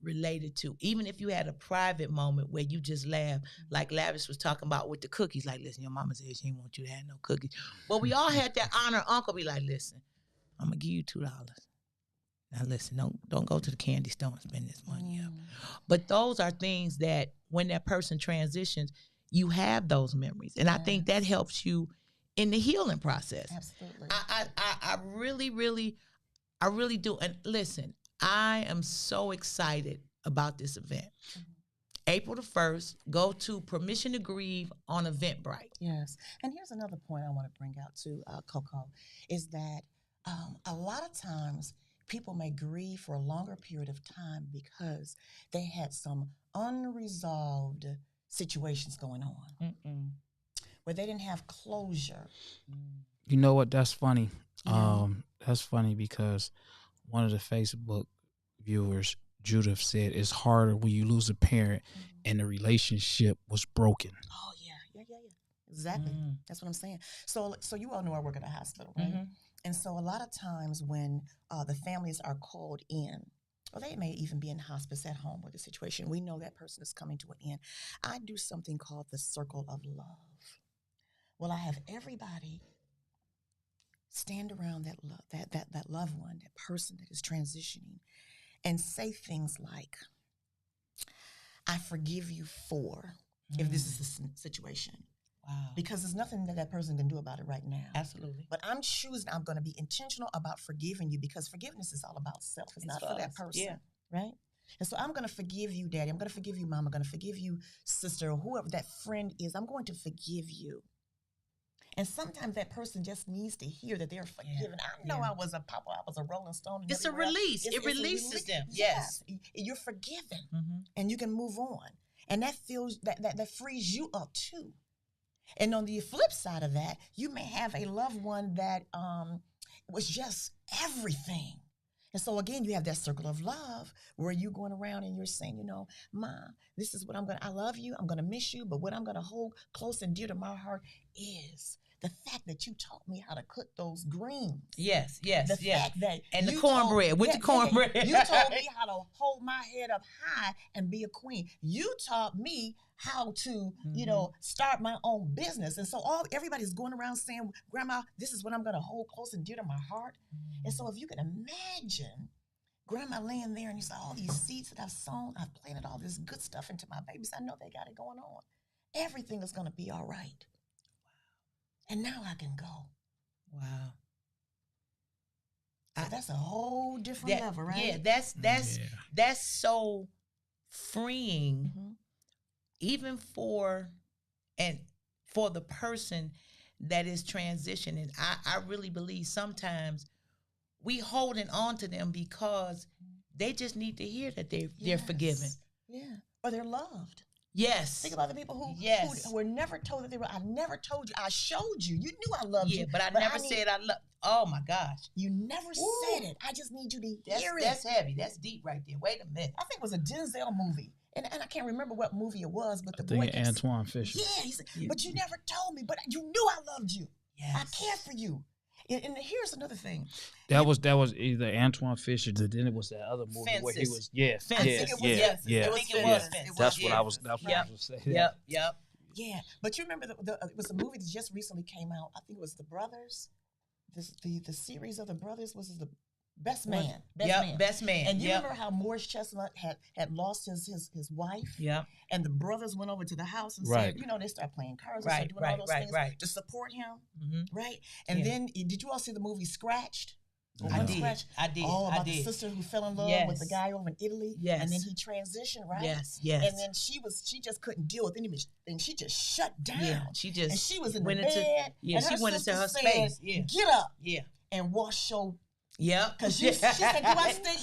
related to, even if you had a private moment where you just laugh, like Lavish was talking about with the cookies, like, listen, your mama said she didn't want you to have no cookies. But we all had that honor uncle be like, listen, I'm gonna give you $2. Now listen, don't go to the candy store and spend this money up. But those are things that when that person transitions, you have those memories. And I think that helps you in the healing process. Absolutely. I really do. And listen, I am so excited about this event. April the 1st, go to Permission to Grieve on Eventbrite. Yes. And here's another point I want to bring out to Coco, is that a lot of times people may grieve for a longer period of time because they had some unresolved situations going on where they didn't have closure. You know what? That's funny. That's funny because one of the Facebook viewers, Judith, said it's harder when you lose a parent and the relationship was broken. Oh, yeah. Exactly. That's what I'm saying. So you all know I work at a hospital, right? And so a lot of times when the families are called in, or they may even be in hospice at home with the situation, we know that person is coming to an end. I do something called the circle of love. Well, I have everybody stand around that loved one, that person that is transitioning, and say things like, I forgive you for, if this is the situation. Wow. Because there's nothing that person can do about it right now. Absolutely. But I'm going to be intentional about forgiving you because forgiveness is all about self. It's not for that person. Yeah. Right? And so I'm going to forgive you, Daddy. I'm going to forgive you, Mom. I'm going to forgive you, sister, or whoever that friend is. I'm going to forgive you. And sometimes that person just needs to hear that they're forgiven. I know I was a papa, I was a Rolling Stone. It's a release. It releases them. Yes. You're forgiven, and you can move on. And that feels that frees you up too. And on the flip side of that, you may have a loved one that was just everything. And so again, you have that circle of love where you're going around and you're saying, you know, Mom, this is what I love you. I'm going to miss you. But what I'm going to hold close and dear to my heart is the fact that you taught me how to cook those greens. Yes. The fact that and the cornbread with the cornbread. You told me how to hold my head up high and be a queen. You taught me how to, you know, start my own business. And so everybody's going around saying, Grandma, this is what I'm going to hold close and dear to my heart. And so if you can imagine Grandma laying there and you saw all these seeds that I've sown, I've planted all this good stuff into my babies. I know they got it going on. Everything is going to be all right. And now I can go. Wow. So that's a whole different level, right? Yeah, that's so freeing, even for the person that is transitioning. I really believe sometimes we holding on to them because they just need to hear that they're forgiven. Yeah, or they're loved. Yes. Think about the people who were never told that they were. I never told you. I showed you. You knew I loved you. Yeah, but I never said I love. Oh my gosh. You never said it. I just need you to hear it. That's heavy. That's deep right there. Wait a minute. I think it was a Denzel movie. And I can't remember what movie it was, but the boy. boy. Antoine Fisher. Yeah, he said, but you never told me, but you knew I loved you. Yes. I cared for you. And here's another thing. That was either Antoine Fisher, then it was that other movie Fences. where he was, That's what I was saying. Yep. Yeah, but you remember it was a movie that just recently came out. I think it was The Brothers. The series of The Brothers was the Best Man. Best Man. And you remember how Morris Chestnut had lost his wife? Yeah. And the brothers went over to the house and said, you know, they started playing cards and started doing all those things to support him. Right? And then, did you all see the movie Scratched? I did. Oh, about the sister who fell in love with the guy over in Italy. Yes. And then he transitioned, right? Yes. And then she just couldn't deal with anything. She just shut down. Yeah, she was in the bed. She went into her space. Yeah. Get up. Yeah. And wash your. Yeah. Because she said, do I stink?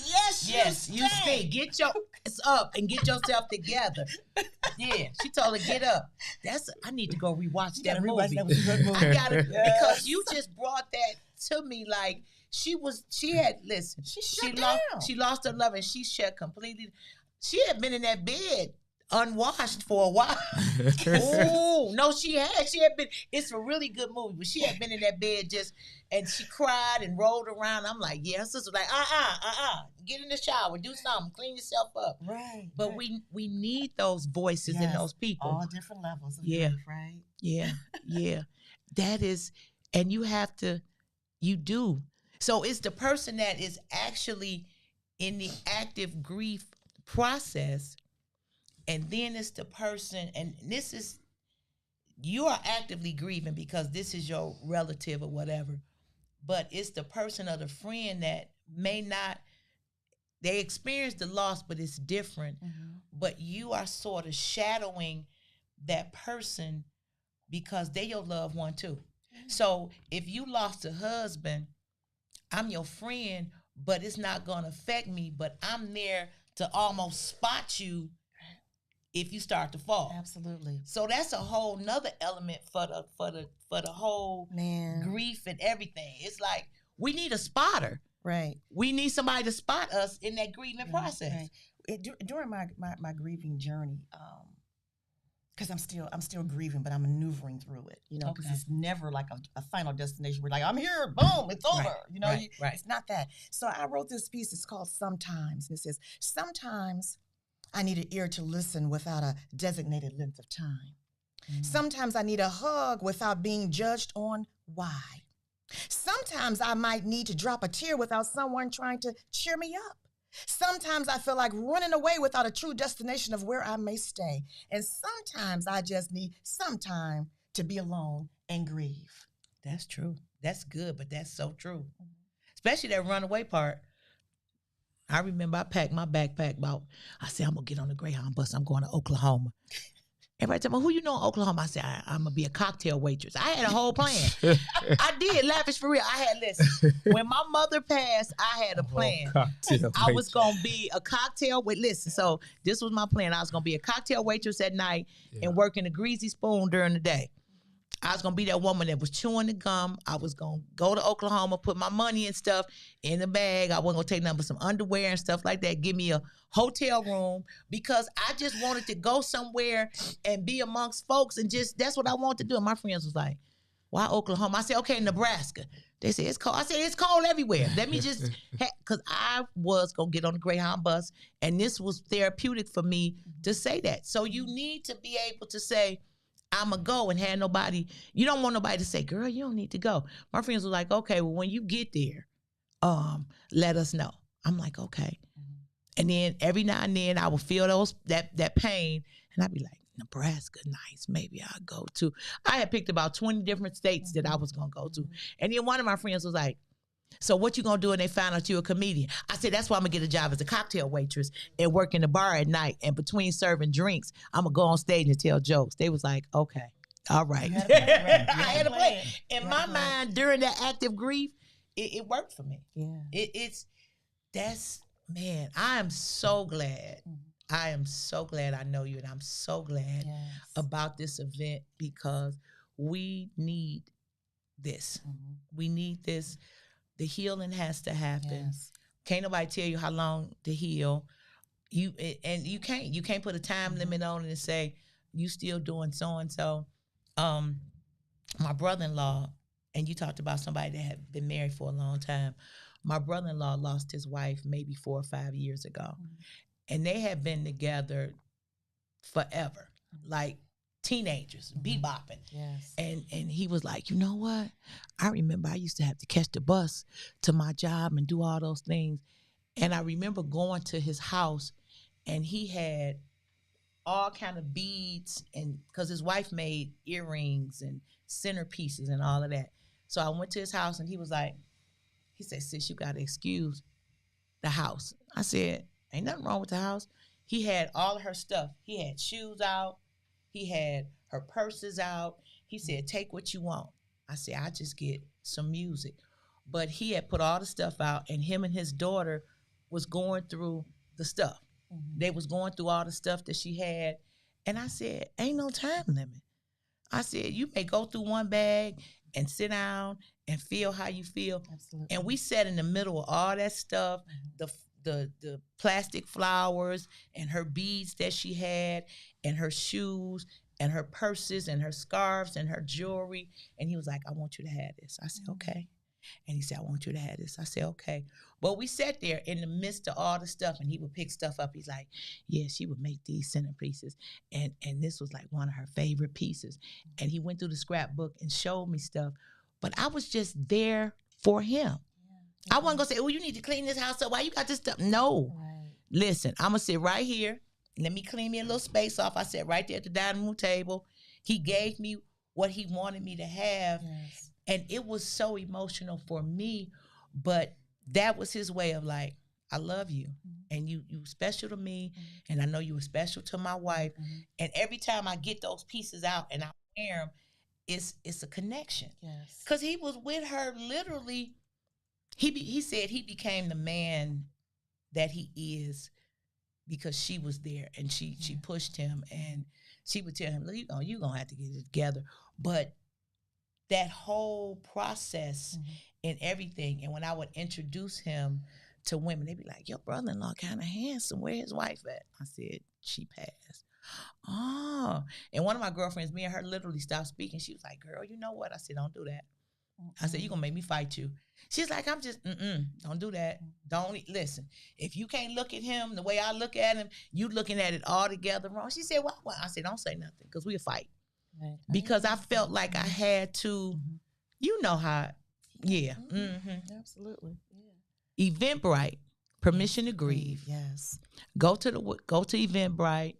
Yes, you stink. Get your ass up and get yourself together. Yeah. She told her, get up. I need to go rewatch that movie. That was a good movie. I got it. Because you just brought that to me like, she lost her love and she shut completely. She had been in that bed unwashed for a while. Oh, no, she had been, it's a really good movie, but she had been in that bed and she cried and rolled around. I'm like, yeah, her sister was like, get in the shower, do something, clean yourself up. Right. But we need those voices in those people. All different levels of grief, right? Yeah. That is, and you do. So it's the person that is actually in the active grief process, and then it's the person, and you are actively grieving because this is your relative or whatever, but it's the person or the friend that may not, they experience the loss, but it's different, but you are sort of shadowing that person because they're your loved one too. So if you lost a husband, I'm your friend, but it's not going to affect me, but I'm there to almost spot you if you start to fall. Absolutely. So that's a whole nother element for the whole grief and everything. It's like we need a spotter. Right. We need somebody to spot us in that grieving process. Right. During my grieving journey, because I'm still grieving, but I'm maneuvering through it, because it's never like a final destination. We're like, I'm here, boom, it's over. It's not that. So I wrote this piece. It's called Sometimes. And it says, sometimes I need an ear to listen without a designated length of time. Sometimes I need a hug without being judged on why. Sometimes I might need to drop a tear without someone trying to cheer me up. Sometimes I feel like running away without a true destination of where I may stay. And sometimes I just need some time to be alone and grieve. That's true. That's good, but that's so true. Especially that runaway part. I remember I packed my backpack I said, I'm going to get on the Greyhound bus. I'm going to Oklahoma. Everybody tell me, who you know in Oklahoma? I said, I'm going to be a cocktail waitress. I had a whole plan. I did, Lavish, for real. Listen, when my mother passed, I had a plan. I was going to be a cocktail waitress. Listen, so this was my plan. I was going to be a cocktail waitress at night and work in a greasy spoon during the day. I was going to be that woman that was chewing the gum. I was going to go to Oklahoma, put my money and stuff in the bag. I wasn't going to take nothing but some underwear and stuff like that. Give me a hotel room because I just wanted to go somewhere and be amongst folks and just, that's what I wanted to do. And my friends was like, why Oklahoma? I said, okay, Nebraska. They said, it's cold. I said, it's cold everywhere. Let me just, because I was going to get on the Greyhound bus and this was therapeutic for me to say that. So you need to be able to say, I'ma go and have nobody. You don't want nobody to say, girl, you don't need to go. My friends were like, okay, well, when you get there, let us know. I'm like, okay. And then every now and then I would feel that pain and I'd be like, Nebraska, nice. Maybe I'll go to. I had picked about 20 different states that I was gonna go to. And then one of my friends was like, so what you gonna do when they find out you a comedian? I said, that's why I'm gonna get a job as a cocktail waitress and work in the bar at night. And between serving drinks, I'm gonna go on stage and tell jokes. They was like, okay, all right. I had a plan. In my mind, during that active grief, it worked for me. Yeah. Man, I am so glad. I am so glad I know you, and I'm so glad about this event because we need this. We need this. The healing has to happen. Yes. Can't nobody tell you how long to heal. You can't put a time limit on it and say you still doing so and so. My brother-in-law, and you talked about somebody that had been married for a long time. My brother-in-law lost his wife maybe 4 or 5 years ago, and they had been together forever, like teenagers, bebopping. Yes. And he was like, you know what? I remember I used to have to catch the bus to my job and do all those things. And I remember going to his house and he had all kind of beads and because his wife made earrings and centerpieces and all of that. So I went to his house and he said, sis, you got to excuse the house. I said, ain't nothing wrong with the house. He had all of her stuff. He had shoes out. He had her purses out. He said, take what you want. I said, I just get some music. But he had put all the stuff out, and him and his daughter was going through the stuff. They was going through all the stuff that she had. And I said, ain't no time limit. I said, you may go through one bag and sit down and feel how you feel. Absolutely. And we sat in the middle of all that stuff, the plastic flowers and her beads that she had and her shoes and her purses and her scarves and her jewelry. And he was like, I want you to have this. I said, okay. And he said, I want you to have this. I said, okay. But we sat there in the midst of all the stuff and he would pick stuff up. He's like, yeah, she would make these centerpieces. And this was like one of her favorite pieces. And he went through the scrapbook and showed me stuff. But I was just there for him. I wasn't going to say, oh, you need to clean this house up. Why you got this stuff? No. Right. Listen, I'm going to sit right here. Let me clean me a little space off. I sat right there at the dining room table. He gave me what he wanted me to have. Yes. And it was so emotional for me. But that was his way of like, I love you. And you special to me. And I know you were special to my wife. And every time I get those pieces out and I wear them, it's a connection. Yes. Because he was with her literally. He said he became the man that he is because she was there and she pushed him and she would tell him, look, you're going to have to get it together. But that whole process and everything, and when I would introduce him to women, they'd be like, your brother-in-law kind of handsome. Where his wife at? I said, she passed. Oh. And one of my girlfriends, me and her literally stopped speaking. She was like, girl, you know what? I said, don't do that. I said, you're going to make me fight you. She's like, I'm just, don't do that. Don't, listen, if you can't look at him the way I look at him, you looking at it all together wrong. She said, what? I said, don't say nothing because we'll fight. Right. Because I felt like I had to, you know how, yeah. Absolutely. Yeah. Eventbrite, permission to grieve. Yes. Go to Eventbrite,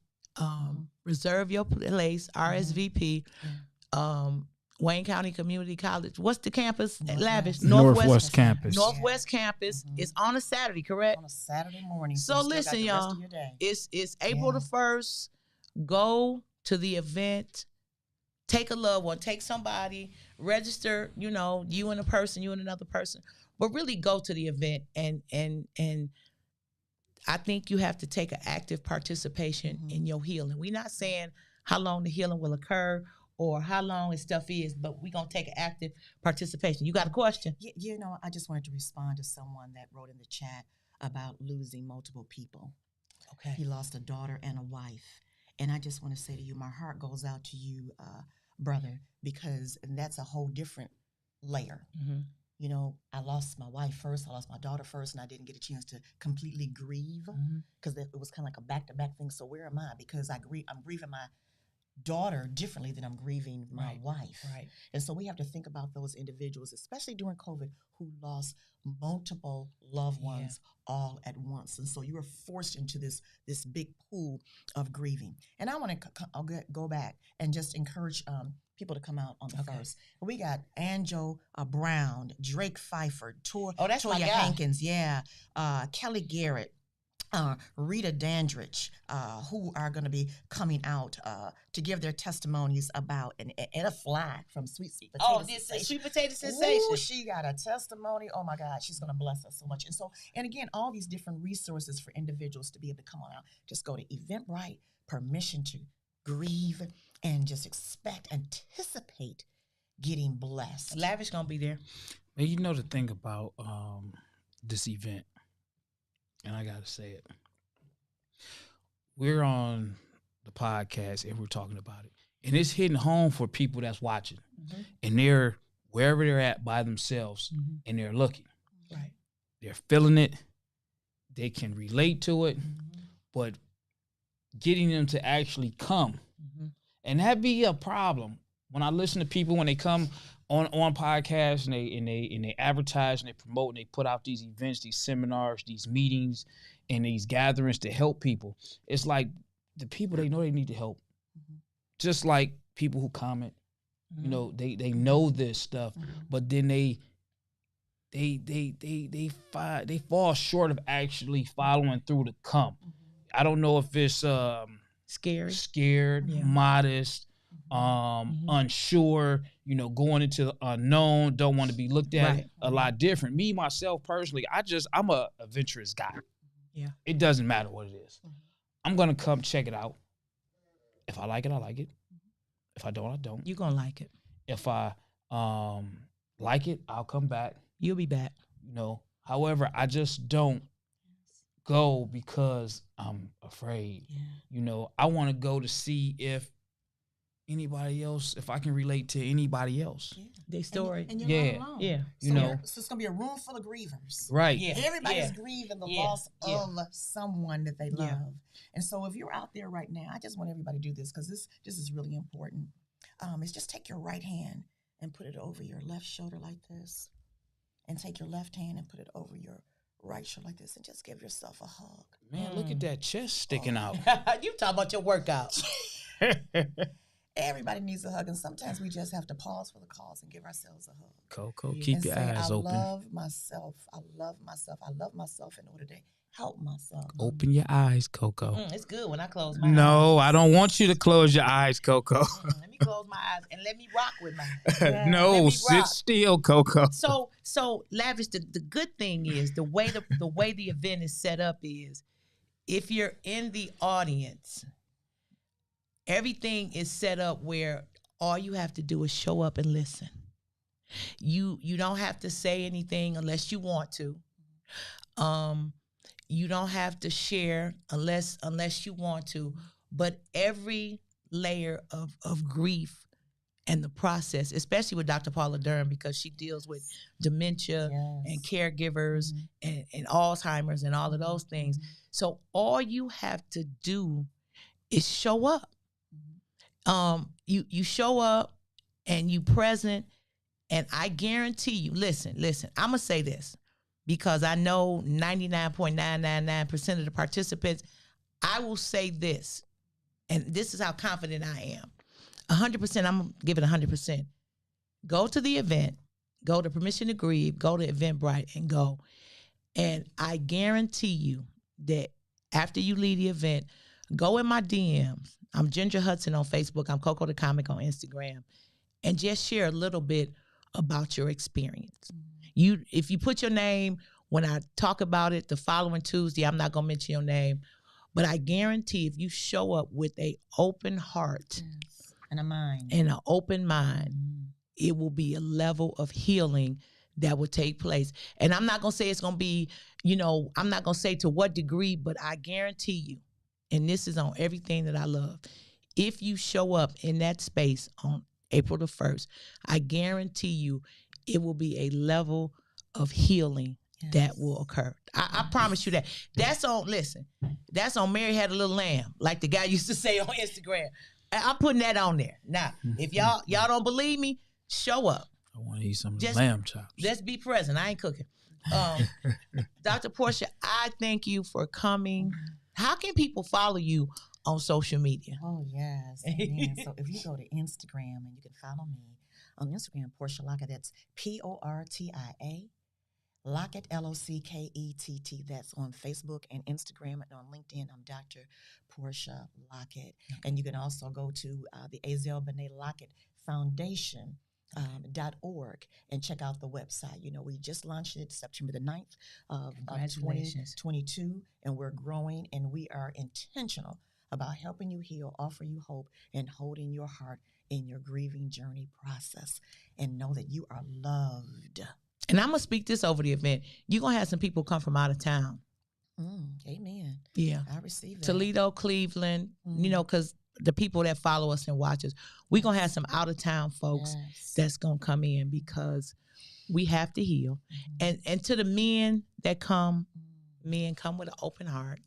reserve your place, RSVP. Wayne County Community College. What's the campus? Lavish. Northwest Campus. Northwest Campus. It's on a Saturday, correct? On a Saturday morning. So you still listen, got the rest y'all. of your day. It's April the 1st. Go to the event. Take a loved one. Take somebody. Register. You know, you and a person. You and another person. But really go to the event and I think you have to take an active participation in your healing. We're not saying how long the healing will occur or how long this stuff is, but we're going to take an active participation. You got a question? You know, I just wanted to respond to someone that wrote in the chat about losing multiple people. Okay. He lost a daughter and a wife. And I just want to say to you, my heart goes out to you, brother, because that's a whole different layer. Mm-hmm. You know, I lost my wife first, I lost my daughter first, and I didn't get a chance to completely grieve because it was kind of like a back-to-back thing. So where am I? Because I'm grieving my daughter differently than I'm grieving my wife. Right. And so we have to think about those individuals, especially during COVID, who lost multiple loved ones all at once. And so you were forced into this big pool of grieving. And I want to go back and just encourage people to come out on the first. We got Anjo Brown, Drake Pfeiffer, Toya Hankins, Kelly Garrett, Rita Dandridge, who are going to be coming out to give their testimonies about and a flag from Sweet Potato Sensation. Sweet Potato Sensation. Ooh, she got a testimony. Oh my God, she's going to bless us so much. And again, all these different resources for individuals to be able to come on out. Just go to Eventbrite, permission to grieve, and just anticipate getting blessed. Lavish going to be there. And you know the thing about this event, and I got to say it. We're on the podcast and we're talking about it. And it's hitting home for people that's watching. And they're wherever they're at by themselves and they're looking. Right. They're feeling it. They can relate to it. But getting them to actually come. And that be a problem. When I listen to people when they come on podcasts and they advertise and they promote and they put out these events, these seminars, these meetings, and these gatherings to help people. It's like the people they know they need to help. Just like people who comment, you know, they know this stuff, but then they fall short of actually following through to come. I don't know if it's scared, modest, unsure, you know, going into the unknown, don't want to be looked at a lot different. Me, myself, personally, I'm a adventurous guy. Yeah. It doesn't matter what it is. I'm going to come check it out. If I like it, I like it. If I don't, I don't. You're going to like it. If I like it, I'll come back. You'll be back. You know, however, I just don't go because I'm afraid. You know, I want to go to see if anybody else, if I can relate to anybody else. Their story. And you're not alone. Yeah. You know. So it's going to be a room full of grievers. Right. Yeah. Everybody's grieving the loss of someone that they love. And so if you're out there right now, I just want everybody to do this because this is really important. Is just take your right hand and put it over your left shoulder like this. And take your left hand and put it over your right shoulder like this and just give yourself a hug. Man, look at that chest sticking out. You talking about your workout. Everybody needs a hug, and sometimes we just have to pause for the cause and give ourselves a hug. Coco, keep your eyes open. I love myself. I love myself. I love myself in order to help myself. Open your eyes, Coco. It's good when I close my eyes. No, I don't want you to close your eyes, Coco. Let me close my eyes and let me rock with mine. No, sit still, Coco. So Lavish, the good thing is the way the event is set up is if you're in the audience, everything is set up where all you have to do is show up and listen. You don't have to say anything unless you want to. You don't have to share unless you want to. But every layer of grief and the process, especially with Dr. Paula Dern, because she deals with dementia and caregivers and Alzheimer's and all of those things. So all you have to do is show up. You show up and you present, and I guarantee you, listen, I'm going to say this because I know 99.999% of the participants. I will say this, and this is how confident I am. 100%, I'm going to give it 100%. Go to the event. Go to Permission to Grieve. Go to Eventbrite and go. And I guarantee you that after you leave the event, go in my DMs. I'm Ginger Hudson on Facebook. I'm Coco the Comic on Instagram. And just share a little bit about your experience. If you put your name, when I talk about it the following Tuesday, I'm not going to mention your name. But I guarantee if you show up with an open heart and a mind, and an open mind, it will be a level of healing that will take place. And I'm not going to say it's going to be, I'm not going to say to what degree, but I guarantee you, and this is on everything that I love, if you show up in that space on April the 1st, I guarantee you it will be a level of healing that will occur. I promise you that. That's on Mary Had a Little Lamb, like the guy used to say on Instagram. I'm putting that on there. Now, if y'all don't believe me, show up. I want to eat some lamb chops. Let's be present. I ain't cooking. Dr. Portia, I thank you for coming. How can people follow you on social media? Oh, yes. Amen. So if you go to Instagram, and you can follow me on Instagram, Portia Lockett, that's Portia. Lockett, Lockett. That's on Facebook and Instagram, and on LinkedIn, I'm Dr. Portia Lockett. And you can also go to the Azel Benet Lockett Foundation. .org and check out the website. We just launched it September the 9th of 2022, and we're growing, and we are intentional about helping you heal, offer you hope, and holding your heart in your grieving journey process. And know that you are loved. And I'm going to speak this over the event. You're going to have some people come from out of town. Amen. Yeah. I receive that. Toledo, Cleveland, because the people that follow us and watch us, we're going to have some out-of-town folks that's going to come in because we have to heal. And to the men that come, men come with an open heart.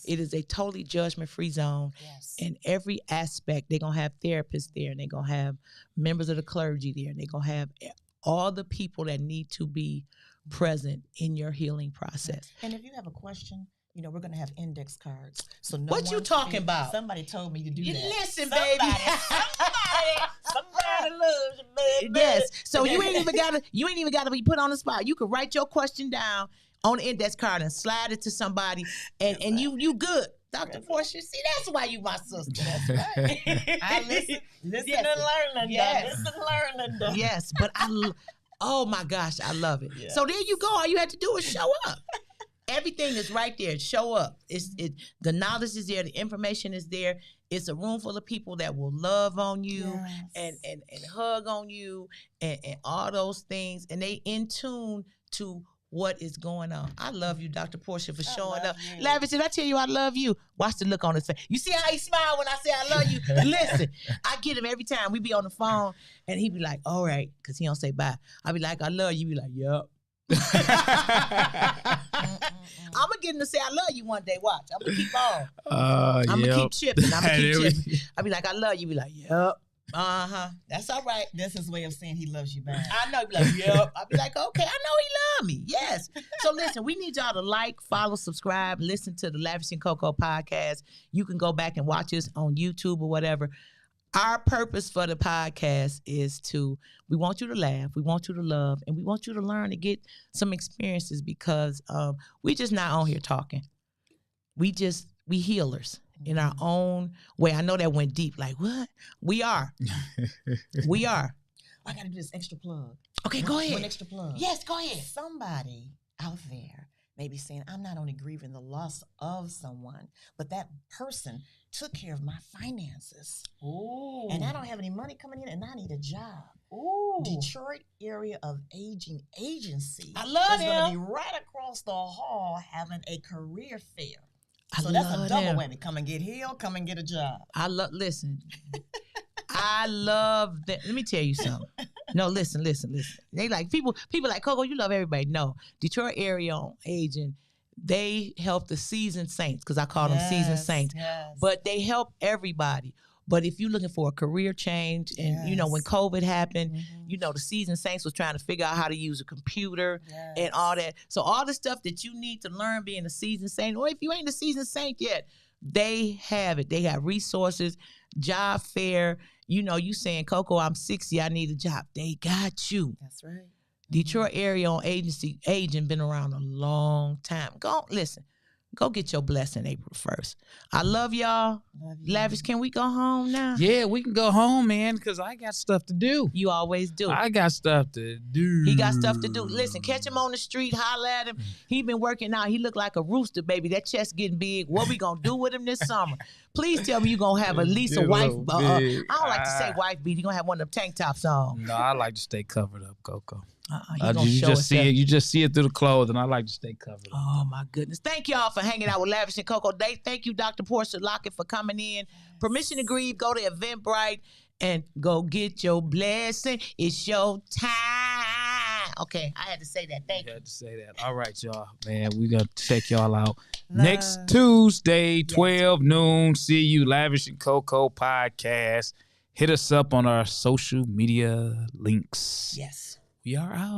It is a totally judgment-free zone. In every aspect, they're going to have therapists there, and they're going to have members of the clergy there, and they're going to have all the people that need to be present in your healing process. And if you have a question, we're going to have index cards. So what you talking about? Somebody told me to do that. Listen, baby. Somebody loves you, baby. Yes. So you ain't even gotta be put on the spot. You can write your question down on the index card and slide it to somebody, and you good. Dr. Portia, see, that's why you my sister. That's right. I listen and learn. Listen and learn. Yes, but oh my gosh, I love it. So there you go. All you have to do is show up. Everything is right there. Show up. The knowledge is there. The information is there. It's a room full of people that will love on you and hug on you and all those things. And they in tune to what is going on. I love you, Dr. Portia, for showing up. Lavish, did I tell you I love you? Watch the look on his face. You see how he smiled when I say I love you? Listen, I get him every time. We be on the phone, and he be like, all right, because he don't say bye. I be like, I love you. He be like, yup. I'm going to get him to say I love you one day. Watch. I'm going to keep on. I'm going to keep chipping. I be like, I love you. Be like, yup. That's all right. That's his way of saying he loves you back. I know. Be like, yep. I'll be like, okay, I know he love me. Yes. So listen, we need y'all to like, follow, subscribe, listen to the Lavish and Coco podcast. You can go back and watch us on YouTube or whatever. Our purpose for the podcast is we want you to laugh, we want you to love, and we want you to learn to get some experiences because we just not on here talking. We healers in our own way. I know that went deep. Like, what? We are. We are. I got to do this extra plug. Okay, go ahead. One extra plug. Yes, go ahead. Somebody out there may be saying, I'm not only grieving the loss of someone, but that person took care of my finances. Ooh. And I don't have any money coming in, and I need a job. Ooh. Detroit Area of Aging Agency. I love is going to be right across the hall having a career fair. So that's a double whammy. Come and get healed, come and get a job. Listen. I love that. Let me tell you something. No, listen. They like people like, Coco, you love everybody. No, Detroit Area on Aging, they help the seasoned saints, because I call them seasoned saints. Yes. But they help everybody. But if you're looking for a career change, and when COVID happened, the seasoned saints was trying to figure out how to use a computer and all that. So all the stuff that you need to learn being a seasoned saint, or if you ain't a seasoned saint yet, they have it. They got resources, job fair. you know, you saying, Coco, I'm 60, I need a job. They got you. That's right. Detroit area on agency agent been around a long time. Go listen. Go get your blessing April 1st. I love y'all. Love you. Lavish, can we go home now? Yeah, we can go home, man, because I got stuff to do. You always do. I got stuff to do. He got stuff to do. Listen, catch him on the street, holler at him. He been working out. He look like a rooster, baby. That chest getting big. What we gonna do with him this summer? Please tell me you gonna have at least a wife. I don't like to say wife beat. You gonna have one of them tank tops on. No, I like to stay covered up, Coco. You just see it. You just see it through the clothes, and I like to stay covered up. Oh my goodness! Thank y'all for hanging out with Lavish and Coco. Thank you, Dr. Portia Lockett, for coming in. Permission to Grieve. Go to Eventbrite and go get your blessing. It's your time. Okay, I had to say that. Thank you. Had to say that. All right, y'all. Man, we gonna check y'all out next Tuesday, 12 noon. See you, Lavish and Coco podcast. Hit us up on our social media links. Yes. We are out.